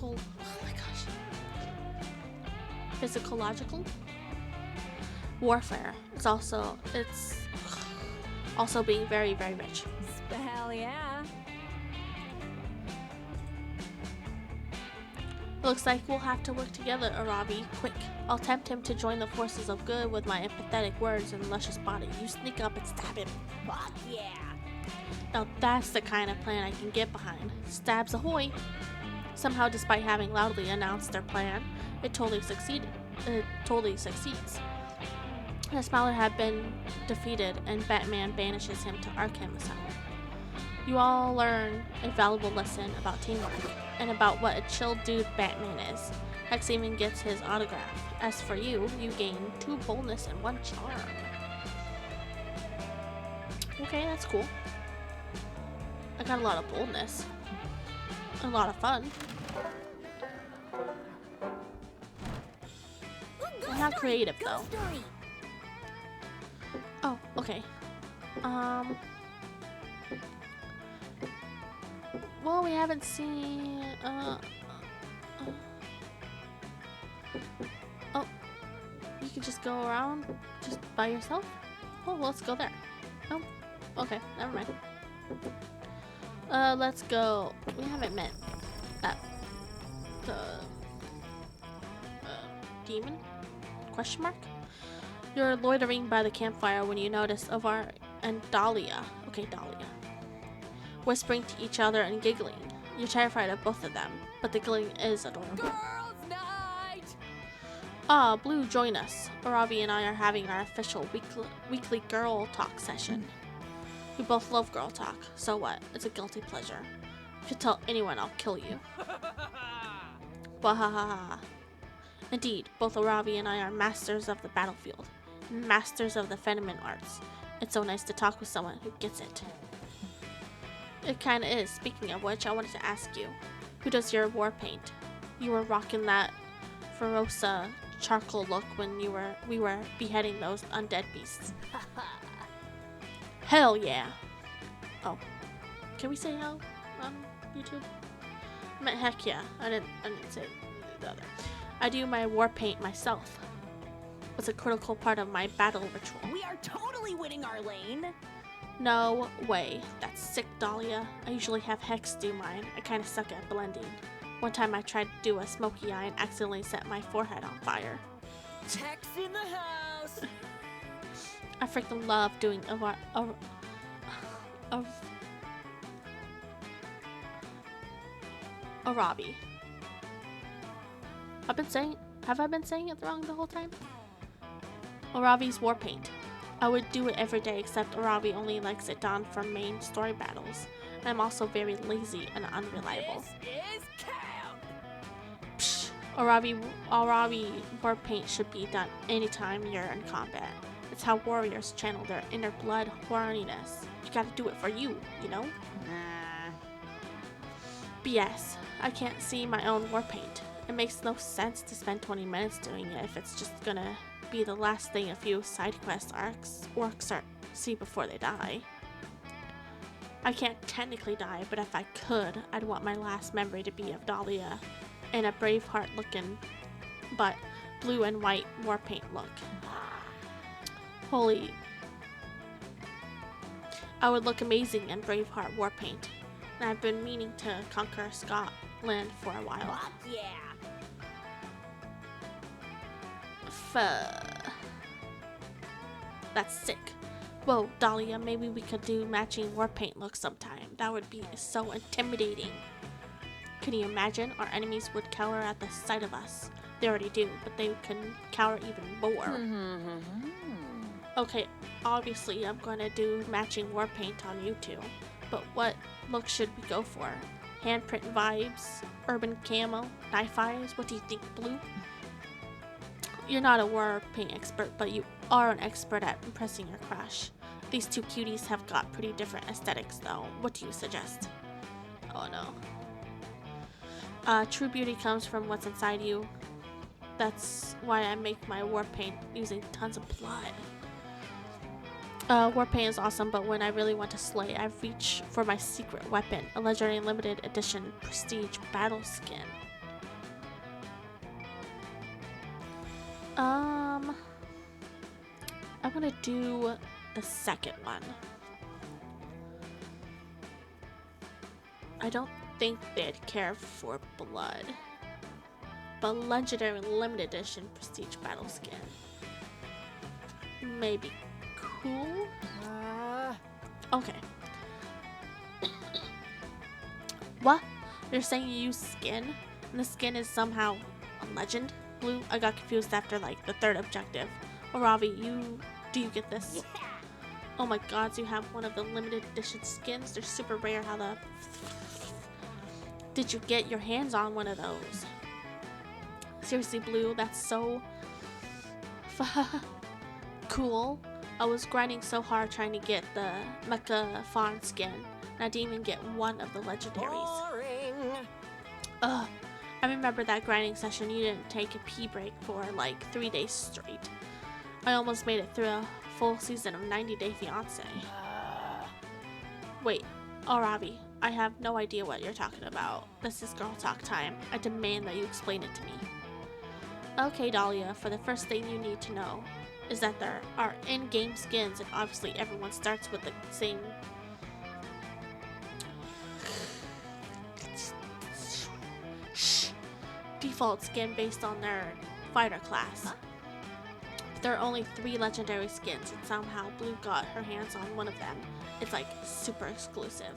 Oh my gosh. Physicological warfare. It's also being very, very rich. Hell yeah. Looks like we'll have to work together, Arabi. Quick, I'll tempt him to join the forces of good with my empathetic words and luscious body. You sneak up and stab him. Fuck yeah. Now that's the kind of plan I can get behind. Stabs ahoy! Somehow, despite having loudly announced their plan, it totally succeeds. The Smiler had been defeated, and Batman banishes him to Arkham Asylum. You all learn a valuable lesson about teamwork, and about what a chill dude Batman is. Hex even gets his autograph. As for you, you gain 2 boldness and 1 charm. Okay, that's cool. I got a lot of boldness. A lot of fun. I'm not creative though. Oh, okay. Well, we haven't seen. Oh, you can just go around just by yourself. Oh, well, let's go there. Oh, okay, never mind. Let's go. We haven't met the demon? Question mark? You're loitering by the campfire when you notice Avar and Dahlia. Okay, Dahlia. Whispering to each other and giggling. You're terrified of both of them, but the giggling is adorable. Girls' night! Ah, Blue, join us. Ravi and I are having our official weekly girl talk session. We both love girl talk, so what? It's a guilty pleasure. If you tell anyone, I'll kill you. Wahahaha. Indeed, both Ravi and I are masters of the battlefield, and masters of the feminine arts. It's so nice to talk with someone who gets it. It kinda is. Speaking of which, I wanted to ask you, who does your war paint? You were rocking that Ferosa charcoal look when we were beheading those undead beasts. Hell yeah! Oh, can we say hell on YouTube? I meant heck yeah. I didn't say the other. I do my war paint myself. It's a critical part of my battle ritual. We are totally winning our lane. No way. That's sick, Dahlia. I usually have Hex do mine. I kinda suck at blending. One time I tried to do a smoky eye and accidentally set my forehead on fire. Hex in the house. I freaking love doing Arabi. Have I been saying it wrong the whole time? Arabi's war paint. I would do it every day, except Arabi only likes it done for main story battles. I'm also very lazy and unreliable. This is camp. Psh, Arabi war paint should be done anytime you're in combat. It's how warriors channel their inner blood horniness. You gotta do it for you, you know? BS. I can't see my own war paint. It makes no sense to spend 20 minutes doing it if it's just gonna be the last thing a few side quest orcs see before they die. I can't technically die, but if I could, I'd want my last memory to be of Dahlia in a Braveheart looking, but blue and white war paint look. Holy. I would look amazing in Braveheart war paint, and I've been meaning to conquer Scotland for a while. Fuck yeah. That's sick. Whoa, Dahlia, maybe we could do matching war paint looks sometime. That would be so intimidating. Can you imagine? Our enemies would cower at the sight of us. They already do, but they can cower even more. Okay, obviously I'm gonna do matching war paint on you two, but what look should we go for? Handprint vibes, urban camo, knife eyes? What do you think, Blue? You're not a war paint expert, but you are an expert at impressing your crush. These two cuties have got pretty different aesthetics though. What do you suggest? Oh no. True beauty comes from what's inside you. That's why I make my war paint using tons of blood. War paint is awesome, but when I really want to slay, I reach for my secret weapon, a legendary limited edition prestige battle skin. I'm gonna do the second one. I don't think they'd care for blood, but legendary limited edition prestige battle skin may be cool. Okay. What? You're saying you use skin, and the skin is somehow a legend? Blue, I got confused after like the third objective. Oravi, do you get this? Yeah. Oh my god, so you have one of the limited edition skins? They're super rare. How the... Did you get your hands on one of those? Seriously, Blue, that's so... cool. I was grinding so hard trying to get the Mecha Fawn skin, and I didn't even get one of the legendaries. Boring. Ugh. I remember that grinding session. You didn't take a pee break for like 3 days straight. I almost made it through a full season of 90 Day Fiancé. Wait, Arabi, I have no idea what you're talking about. This is girl talk time. I demand that you explain it to me. Okay, Dahlia, for the first thing you need to know is that there are in-game skins, and obviously everyone starts with the same... default skin based on their fighter class. There are only 3 legendary skins, and somehow Blue got her hands on one of them. It's like super exclusive.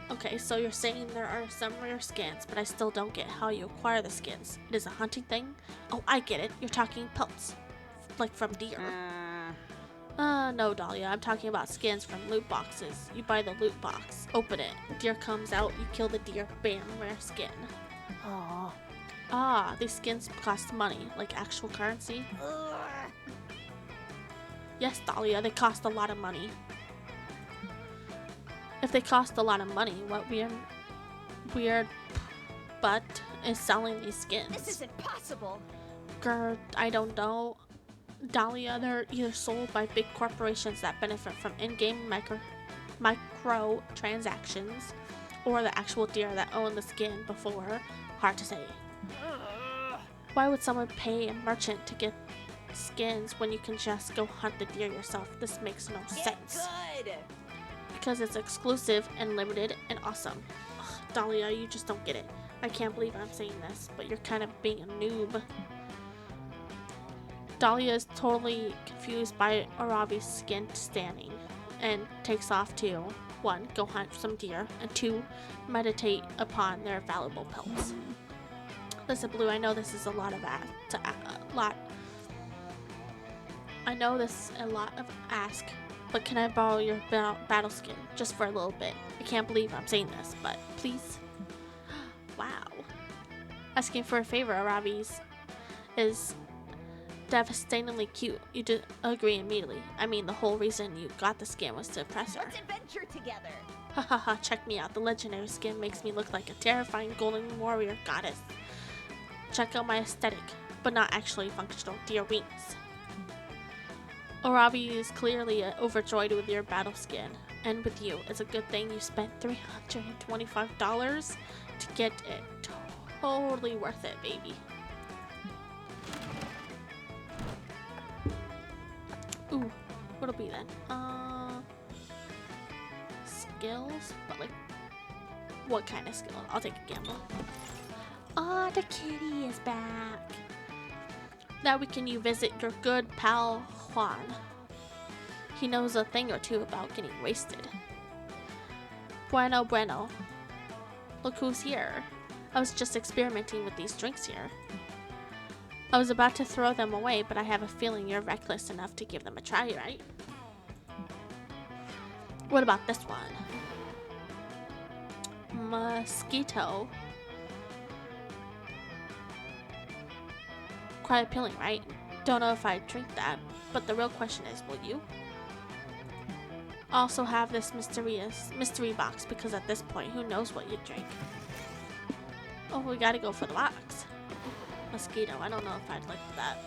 Okay, so you're saying there are some rare skins, but I still don't get how you acquire the skins. It is a hunting thing? Oh, I get it. You're talking pelts. Like from deer. No, Dahlia. I'm talking about skins from loot boxes. You buy the loot box, open it, deer comes out, you kill the deer, bam, rare skin. Aw. Ah, these skins cost money, like actual currency. Yes, Dahlia, they cost a lot of money. If they cost a lot of money, what weird butt is selling these skins? This isn't possible. Grr, I don't know. Dahlia, they're either sold by big corporations that benefit from in-game micro transactions, or the actual deer that own the skin before. Hard to say. Why would someone pay a merchant to get skins when you can just go hunt the deer yourself? This makes no sense. Good. Because it's exclusive and limited and awesome. Ugh, Dahlia, you just don't get it. I can't believe I'm saying this, but you're kind of being a noob. Dahlia is totally confused by Arabi's skin standing and takes off to 1. Go hunt some deer, and 2. Meditate upon their valuable pelts. Listen, Blue, I know this is a lot of I know this is a lot of ask, but can I borrow your battle skin just for a little bit? I can't believe I'm saying this, but please. Wow. Asking for a favor, Arabi's, is devastatingly cute. You did agree immediately. I mean, the whole reason you got the skin was to impress her. Let's adventure together. Hahaha, check me out. The legendary skin makes me look like a terrifying golden warrior goddess. Check out my aesthetic, but not actually functional deer wings. Arabi is clearly overjoyed with your battle skin, and with you. It's a good thing you spent $325 to get it. Totally worth it, baby. Ooh, what'll be then? Skills? But like, what kind of skill? I'll take a gamble. Ah, the kitty is back. Now you visit your good pal Juan. He knows a thing or two about getting wasted. Bueno, bueno. Look who's here. I was just experimenting with these drinks here. I was about to throw them away, but I have a feeling you're reckless enough to give them a try, right? What about this one? Mosquito. Quite appealing, right? Don't know if I'd drink that, but the real question is, will you? Also have this mystery box, because at this point, who knows what you'd drink? Oh, we gotta go for the box. Mosquito, I don't know if I'd like that.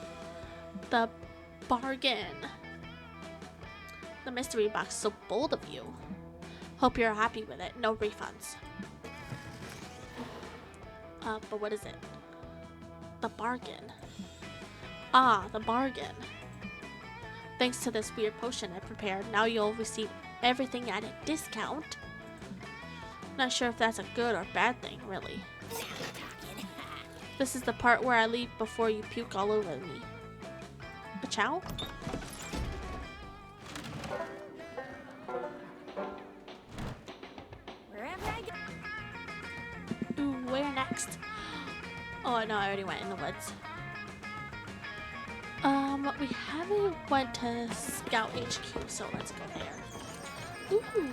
The bargain. The mystery box, so bold of you. Hope you're happy with it. No refunds. But what is it? The bargain. Ah, the bargain. Thanks to this weird potion I prepared, now you'll receive everything at a discount. Not sure if that's a good or bad thing, really. This is the part where I leave before you puke all over me. A chow? Wherever I go. Oh no, I already went in the woods. We haven't went to Scout HQ, so let's go there. Ooh.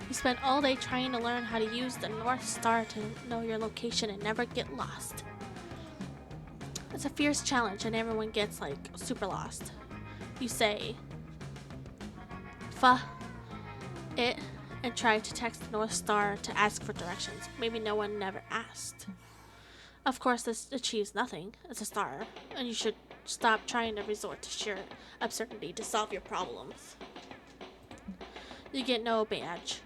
You spent all day trying to learn how to use the North Star to know your location and never get lost. It's a fierce challenge and everyone gets like super lost. You say it and try to text the North Star to ask for directions. Maybe no one never asked. Of course, this achieves nothing. It's a star, and you should stop trying to resort to sheer absurdity to solve your problems. You get no badge.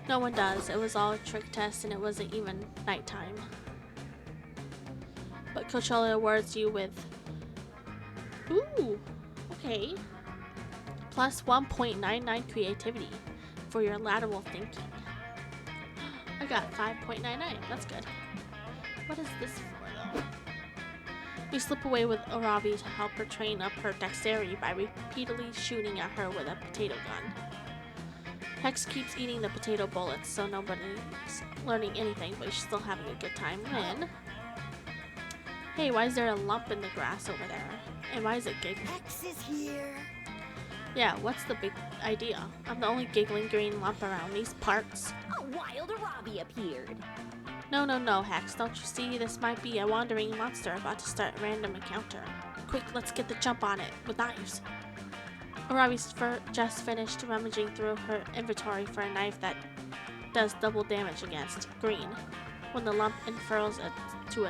No one does. It was all a trick test, and it wasn't even nighttime. But Coachella awards you with, ooh, okay, plus 1.99 creativity for your lateral thinking. I got 5.99. That's good. What is this for, though? You slip away with Arabi to help her train up her dexterity by repeatedly shooting at her with a potato gun. Hex keeps eating the potato bullets, so nobody's learning anything, but she's still having a good time. When? Hey, why is there a lump in the grass over there? And why is it giggling? Hex is here. Yeah, what's the big idea? I'm the only giggling green lump around these parts. A wild Arabi appeared. No, Hex. Don't you see? This might be a wandering monster about to start a random encounter. Quick, let's get the jump on it with knives. Arabi's just finished rummaging through her inventory for a knife that does double damage against green when the lump unfurls it to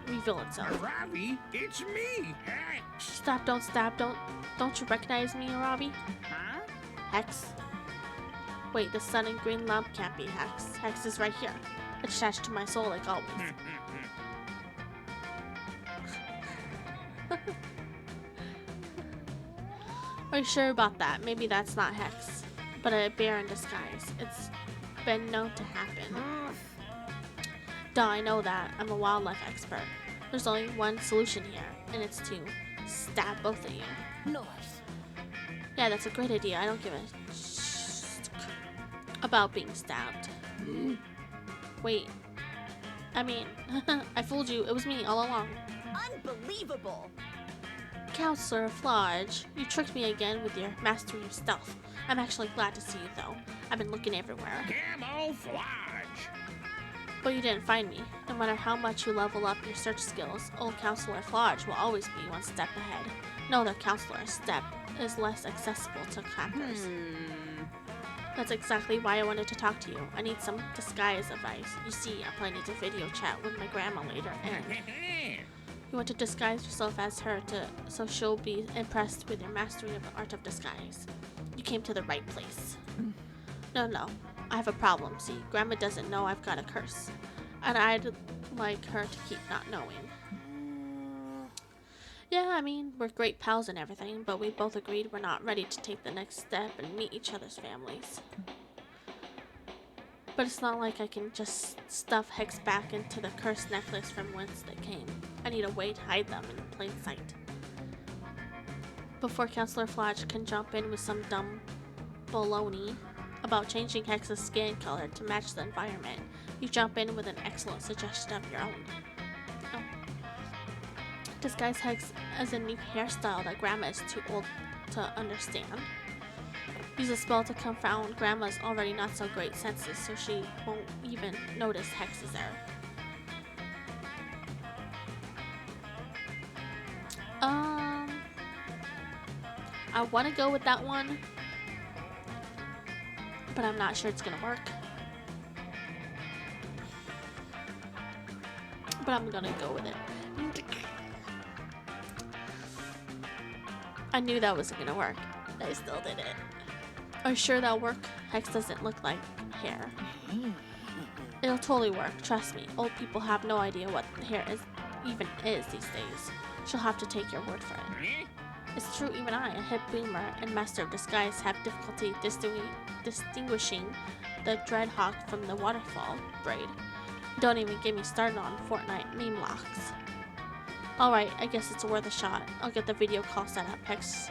reveal itself. Arabi, it's me, Hex. Stop, don't stab, don't you recognize me, Arabi? Huh? Hex? Wait, the sun and green lump can't be Hex. Hex is right here. Attached to my soul like always. Are you sure about that? Maybe that's not Hex, but a bear in disguise. It's been known to happen. Duh, I know that. I'm a wildlife expert. There's only one solution here, and it's to stab both of you. Nice. Yeah, that's a great idea. I don't give a about being stabbed. Wait. I mean, I fooled you. It was me all along. Unbelievable. Counselor Flodge, you tricked me again with your mastery of stealth. I'm actually glad to see you, though. I've been looking everywhere. Camouflage. But you didn't find me. No matter how much you level up your search skills, old Counselor Flodge will always be one step ahead. No other counselor's step is less accessible to campers. That's exactly why I wanted to talk to you. I need some disguise advice. You see, I'm planning to video chat with my grandma later, and you want to disguise yourself as her so she'll be impressed with your mastery of the art of disguise. You came to the right place. No. I have a problem. See, Grandma doesn't know I've got a curse, and I'd like her to keep not knowing. Yeah, I mean, we're great pals and everything, but we both agreed we're not ready to take the next step and meet each other's families. But it's not like I can just stuff Hex back into the cursed necklace from whence they came. I need a way to hide them in plain sight. Before Counselor Flodge can jump in with some dumb baloney about changing Hex's skin color to match the environment, you jump in with an excellent suggestion of your own. Disguise Hex as a new hairstyle that Grandma is too old to understand. Use a spell to confound Grandma's already not so great senses so she won't even notice Hex is there. I want to go with that one, but I'm not sure it's gonna work. But I'm gonna go with it. I knew that wasn't gonna work. I still did it. Are you sure that'll work? Hex doesn't look like hair. It'll totally work, trust me. Old people have no idea what hair even is these days. She'll have to take your word for it. It's true, even I, a hip boomer and master of disguise, have difficulty distinguishing the dreadhawk from the waterfall braid. Don't even get me started on Fortnite meme locks. Alright, I guess it's worth a shot. I'll get the video call set up. Hex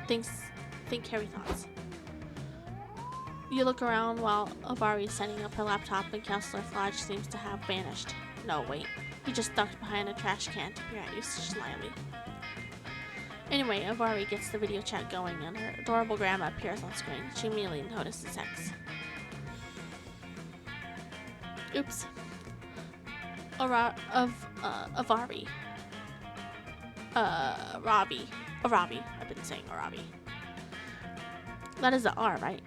think Harry thoughts. You look around while Avari is setting up her laptop and Counselor Flodge seems to have vanished. No, wait. He just ducked behind a trash can to peer at you slyly. Anyway, Avari gets the video chat going and her adorable grandma appears on screen. She immediately notices Hex. Oops. Avari. Arabi. I've been saying Arabi. That is the R, right?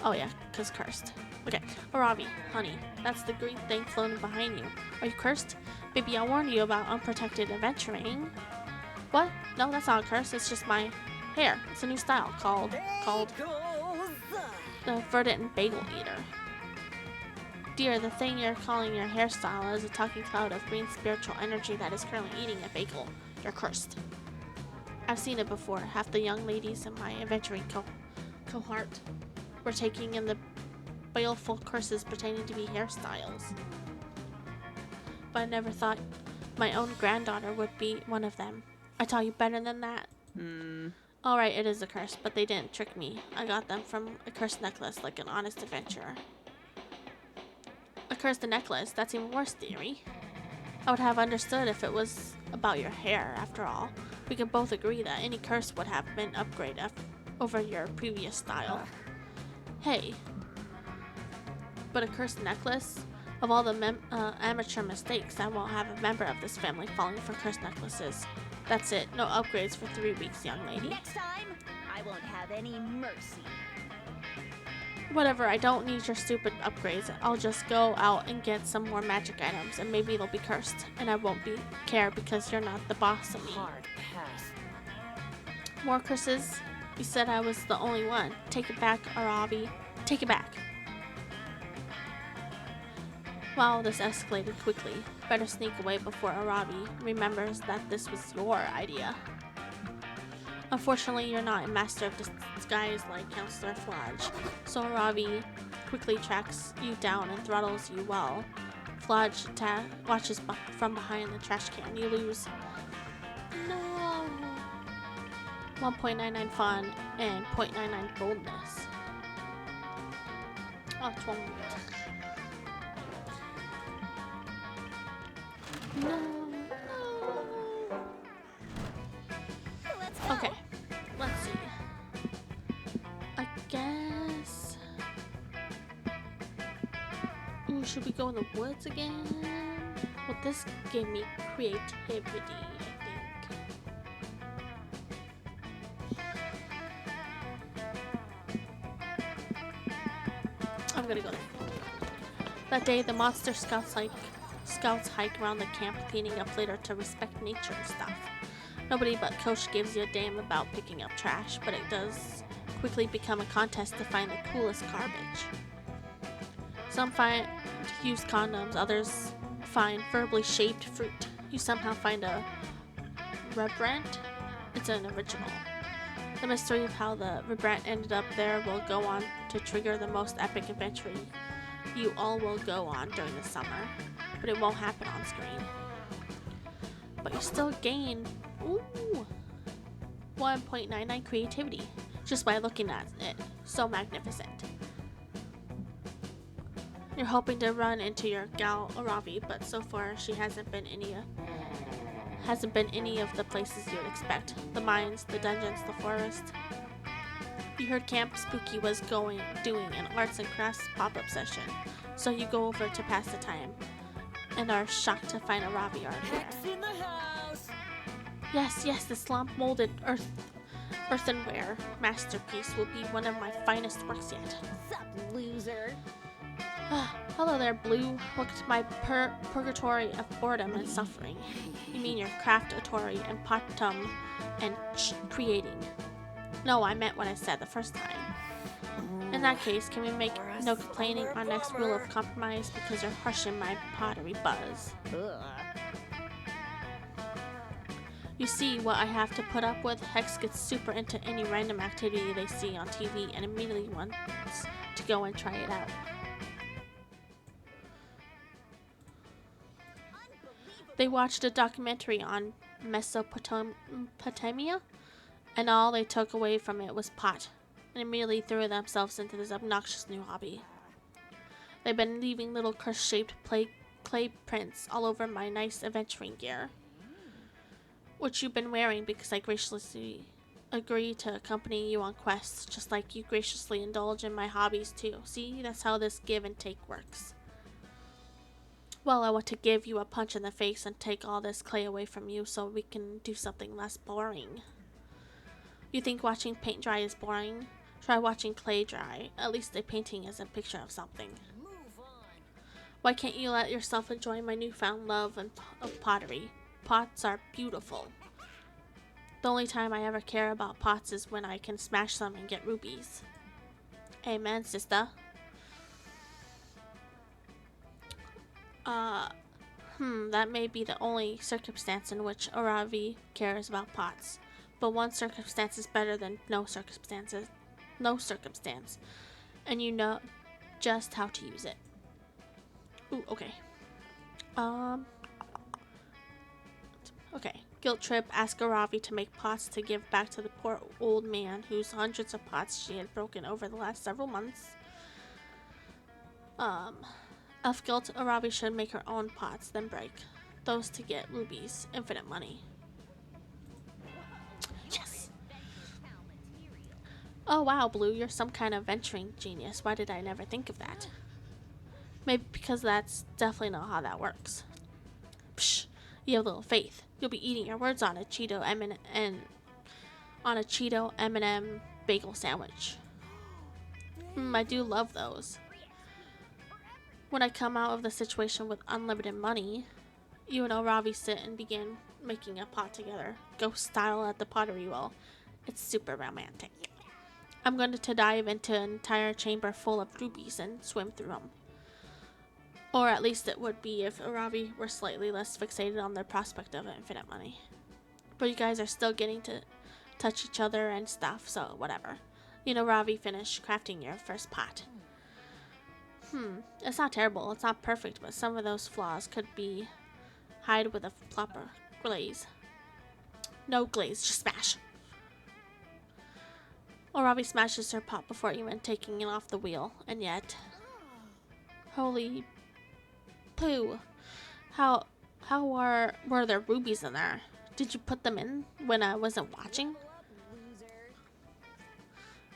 Oh yeah, cause cursed. Okay, Arabi, honey, that's the green thing floating behind you. Are you cursed? Baby, I warned you about unprotected adventuring. What? No, that's not a curse. It's just my hair. It's a new style called the verdant bagel eater. Dear, the thing you're calling your hairstyle is a talking cloud of green spiritual energy that is currently eating a bagel. You're cursed. I've seen it before. Half the young ladies in my adventuring cohort were taking in the baleful curses pertaining to be hairstyles. But I never thought my own granddaughter would be one of them. I tell you better than that. Alright, it is a curse, but they didn't trick me. I got them from a cursed necklace like an honest adventurer. A cursed necklace? That's even worse, dearie. I would have understood if it was about your hair, after all. We can both agree that any curse would have been upgraded over your previous style. Hey. But a cursed necklace? Of all the amateur mistakes, I won't have a member of this family falling for cursed necklaces. That's it. No upgrades for 3 weeks, young lady. Next time, I won't have any mercy. Whatever, I don't need your stupid upgrades. I'll just go out and get some more magic items, and maybe they'll be cursed. And I won't care because you're not the boss of me. Hard pass. More curses? You said I was the only one. Take it back, Arabi. Take it back. Wow, this escalated quickly. Better sneak away before Arabi remembers that this was your idea. Unfortunately, you're not a master of disguise like Counselor Flodge, so Arabi quickly tracks you down and throttles you well. Flodge watches from behind the trash can. You lose. No. 1.99 fun and 0.99 boldness. Oh, 12. No. Let's go. Okay, let's see. I guess. Ooh, should we go in the woods again? Well, this gave me creativity, I think. I'm gonna go there. That day, the monster scouts hike around the camp, cleaning up later to respect nature and stuff. Nobody but Coach gives you a damn about picking up trash, but it does quickly become a contest to find the coolest garbage. Some find used condoms, others find verbally shaped fruit. You somehow find a Rembrandt. It's an original. The mystery of how the Rembrandt ended up there will go on to trigger the most epic adventure you all will go on during the summer, but it won't happen on screen. But you still gain 1.99 creativity just by looking at it. So magnificent. You're hoping to run into your gal Arabi, but so far she hasn't been any of the places you would expect. The mines, the dungeons, the forest. You heard Camp Spooky was doing an arts and crafts pop-up session, so you go over to pass the time and are shocked to find Arabi art there. Hex in the house. Yes, the slump molded earthenware masterpiece will be one of my finest works yet. Sup, loser? Hello there, Blue. Welcome to my purgatory of boredom and suffering. You mean your craftatory and potum and creating. No, I meant what I said the first time. In that case, can we make no complaining our next rule of compromise because you're harshing my pottery buzz? Ugh. You see what I have to put up with? Hex gets super into any random activity they see on TV and immediately wants to go and try it out. They watched a documentary on Mesopotamia, and all they took away from it was pot. and immediately threw themselves into this obnoxious new hobby. They've been leaving little curse-shaped clay prints all over my nice adventuring gear, which you've been wearing because I graciously agree to accompany you on quests, just like you graciously indulge in my hobbies too. See, that's how this give and take works. Well, I want to give you a punch in the face and take all this clay away from you so we can do something less boring. You think watching paint dry is boring? Try watching clay dry. At least a painting is a picture of something. Why can't you let yourself enjoy my newfound love of pottery? Pots are beautiful. The only time I ever care about pots is when I can smash them and get rubies. Amen, sister. That may be the only circumstance in which Aravi cares about pots. But one circumstance is better than no circumstance. And you know just how to use it. Ooh, okay. Okay. Guilt trip, ask Aravi to make pots to give back to the poor old man whose hundreds of pots she had broken over the last several months. Elf guilt, Aravi should make her own pots, then break those to get rubies, infinite money. Yes! Oh wow, Blue, you're some kind of venturing genius. Why did I never think of that? Maybe because that's definitely not how that works. Psh, you have little faith. You'll be eating your words on a Cheeto M&M bagel sandwich. I do love those. When I come out of the situation with unlimited money, you and Aravi sit and begin making a pot together, ghost style at the pottery wheel. It's super romantic. I'm going to dive into an entire chamber full of rubies and swim through them. Or at least it would be if Aravi were slightly less fixated on the prospect of infinite money. But you guys are still getting to touch each other and stuff, so whatever. You know, Ravi, finish crafting your first pot. It's not terrible, it's not perfect, but some of those flaws could be hide with a proper glaze. No glaze, just smash. Aravi smashes her pot before even taking it off the wheel, and yet... Holy poo. How were there rubies in there? Did you put them in when I wasn't watching?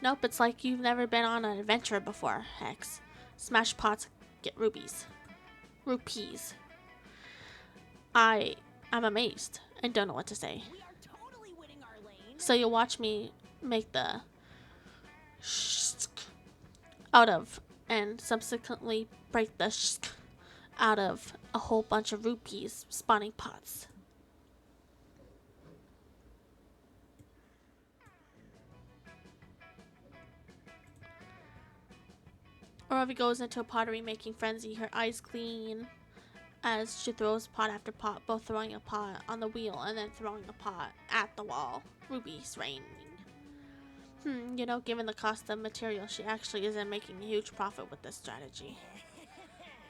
Nope, it's like you've never been on an adventure before, Hex. Smash pots, get rubies. Rupees. I'm amazed and don't know what to say. We are totally winning our lane. So you'll watch me make the shk out of and subsequently break the shk out of a whole bunch of rupees spawning pots. Aravi goes into a pottery making frenzy, her eyes gleam as she throws pot after pot, both throwing a pot on the wheel and then throwing a pot at the wall. Rubies raining. You know, given the cost of material, she actually isn't making a huge profit with this strategy.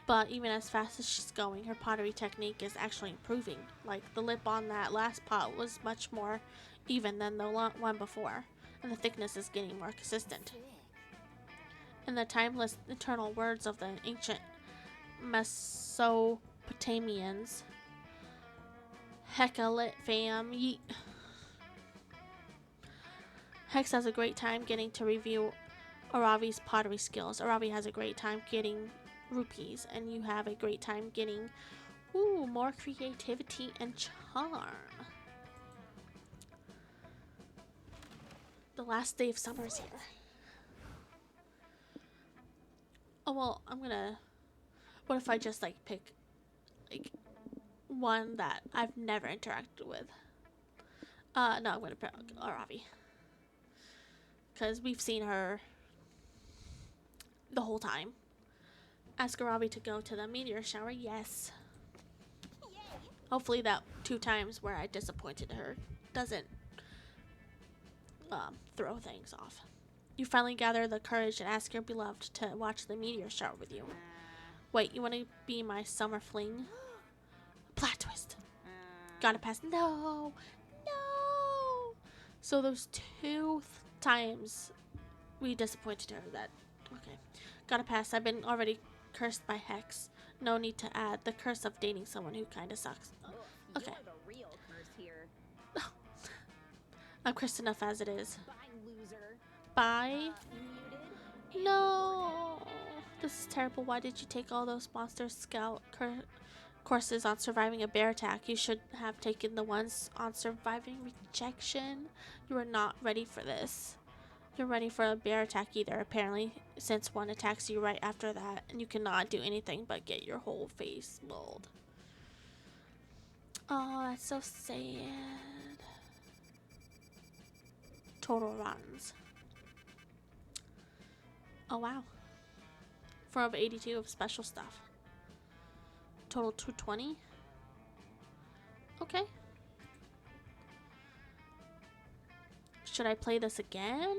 But even as fast as she's going, her pottery technique is actually improving. Like, the lip on that last pot was much more even than the one before, and the thickness is getting more consistent. In the timeless eternal words of the ancient Mesopotamians, Hecka lit fam, yeet. Hex has a great time getting to review Aravi's pottery skills. Aravi has a great time getting rupees, and you have a great time getting more creativity and charm. The last day of summer is here. Oh well, what if I just pick one that I've never interacted with? No, I'm gonna pick Aravi. Because we've seen her the whole time. Ask Aravi to go to the meteor shower, yes. Hopefully that 2 times where I disappointed her doesn't throw things off. You finally gather the courage and ask your beloved to watch the meteor shower with you. Wait, you want to be my summer fling? Plot twist. Gotta pass. No! No! So those 2 times We disappointed her that. Okay. Gotta pass. I've been already cursed by Hex. No need to add the curse of dating someone who kinda sucks. Okay. You're the real curse here. I'm cursed enough as it is. Bye, loser. Bye. Muted. No. This is terrible. Why did you take all those monster scout courses on surviving a bear attack? You should have taken the ones on surviving rejection. You are not ready for this. You're ready for a bear attack either, apparently, since one attacks you right after that, and you cannot do anything but get your whole face mauled. Oh, that's so sad. Total runs. Oh, wow. 4 of 82 of special stuff. Total 220. Okay. Should I play this again?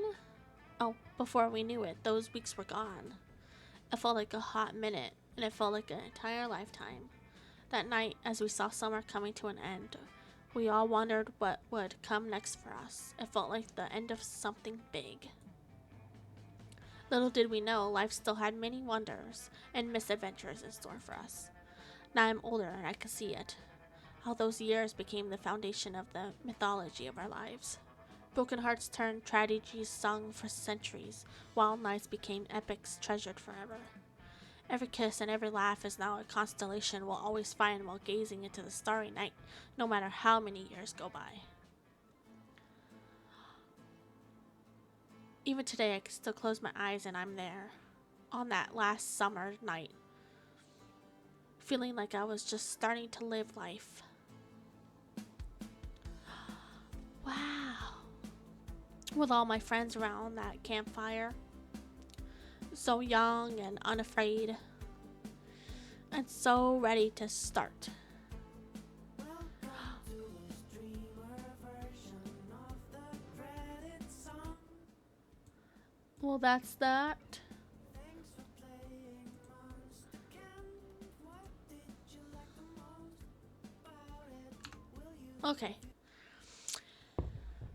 Oh, before we knew it, those weeks were gone. It felt like a hot minute, and it felt like an entire lifetime. That night, as we saw summer coming to an end, we all wondered what would come next for us. It felt like the end of something big. Little did we know, life still had many wonders and misadventures in store for us. Now I'm older and I can see it. How those years became the foundation of the mythology of our lives. Broken hearts turned tragedies sung for centuries. Wild nights became epics treasured forever. Every kiss and every laugh is now a constellation we'll always find while gazing into the starry night, no matter how many years go by. Even today, I can still close my eyes and I'm there, on that last summer night, feeling like I was just starting to live life. Wow. With all my friends around that campfire, so young and unafraid, and so ready to start. Well, that's that. Okay.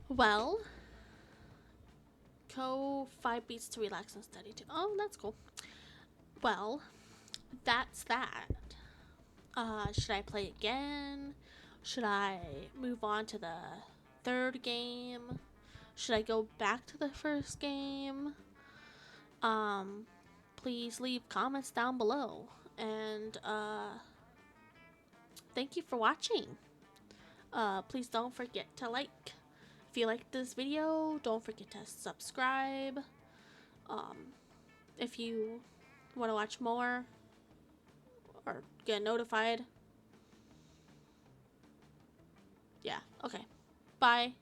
Well, go 5 beats to relax and study too. Oh, that's cool. Well, that's that. Should I play again? Should I move on to the third game? Should I go back to the first game? Please leave comments down below. And, thank you for watching. Please don't forget to like. If you liked this video, don't forget to subscribe. If you want to watch more or get notified. Yeah, okay. Bye.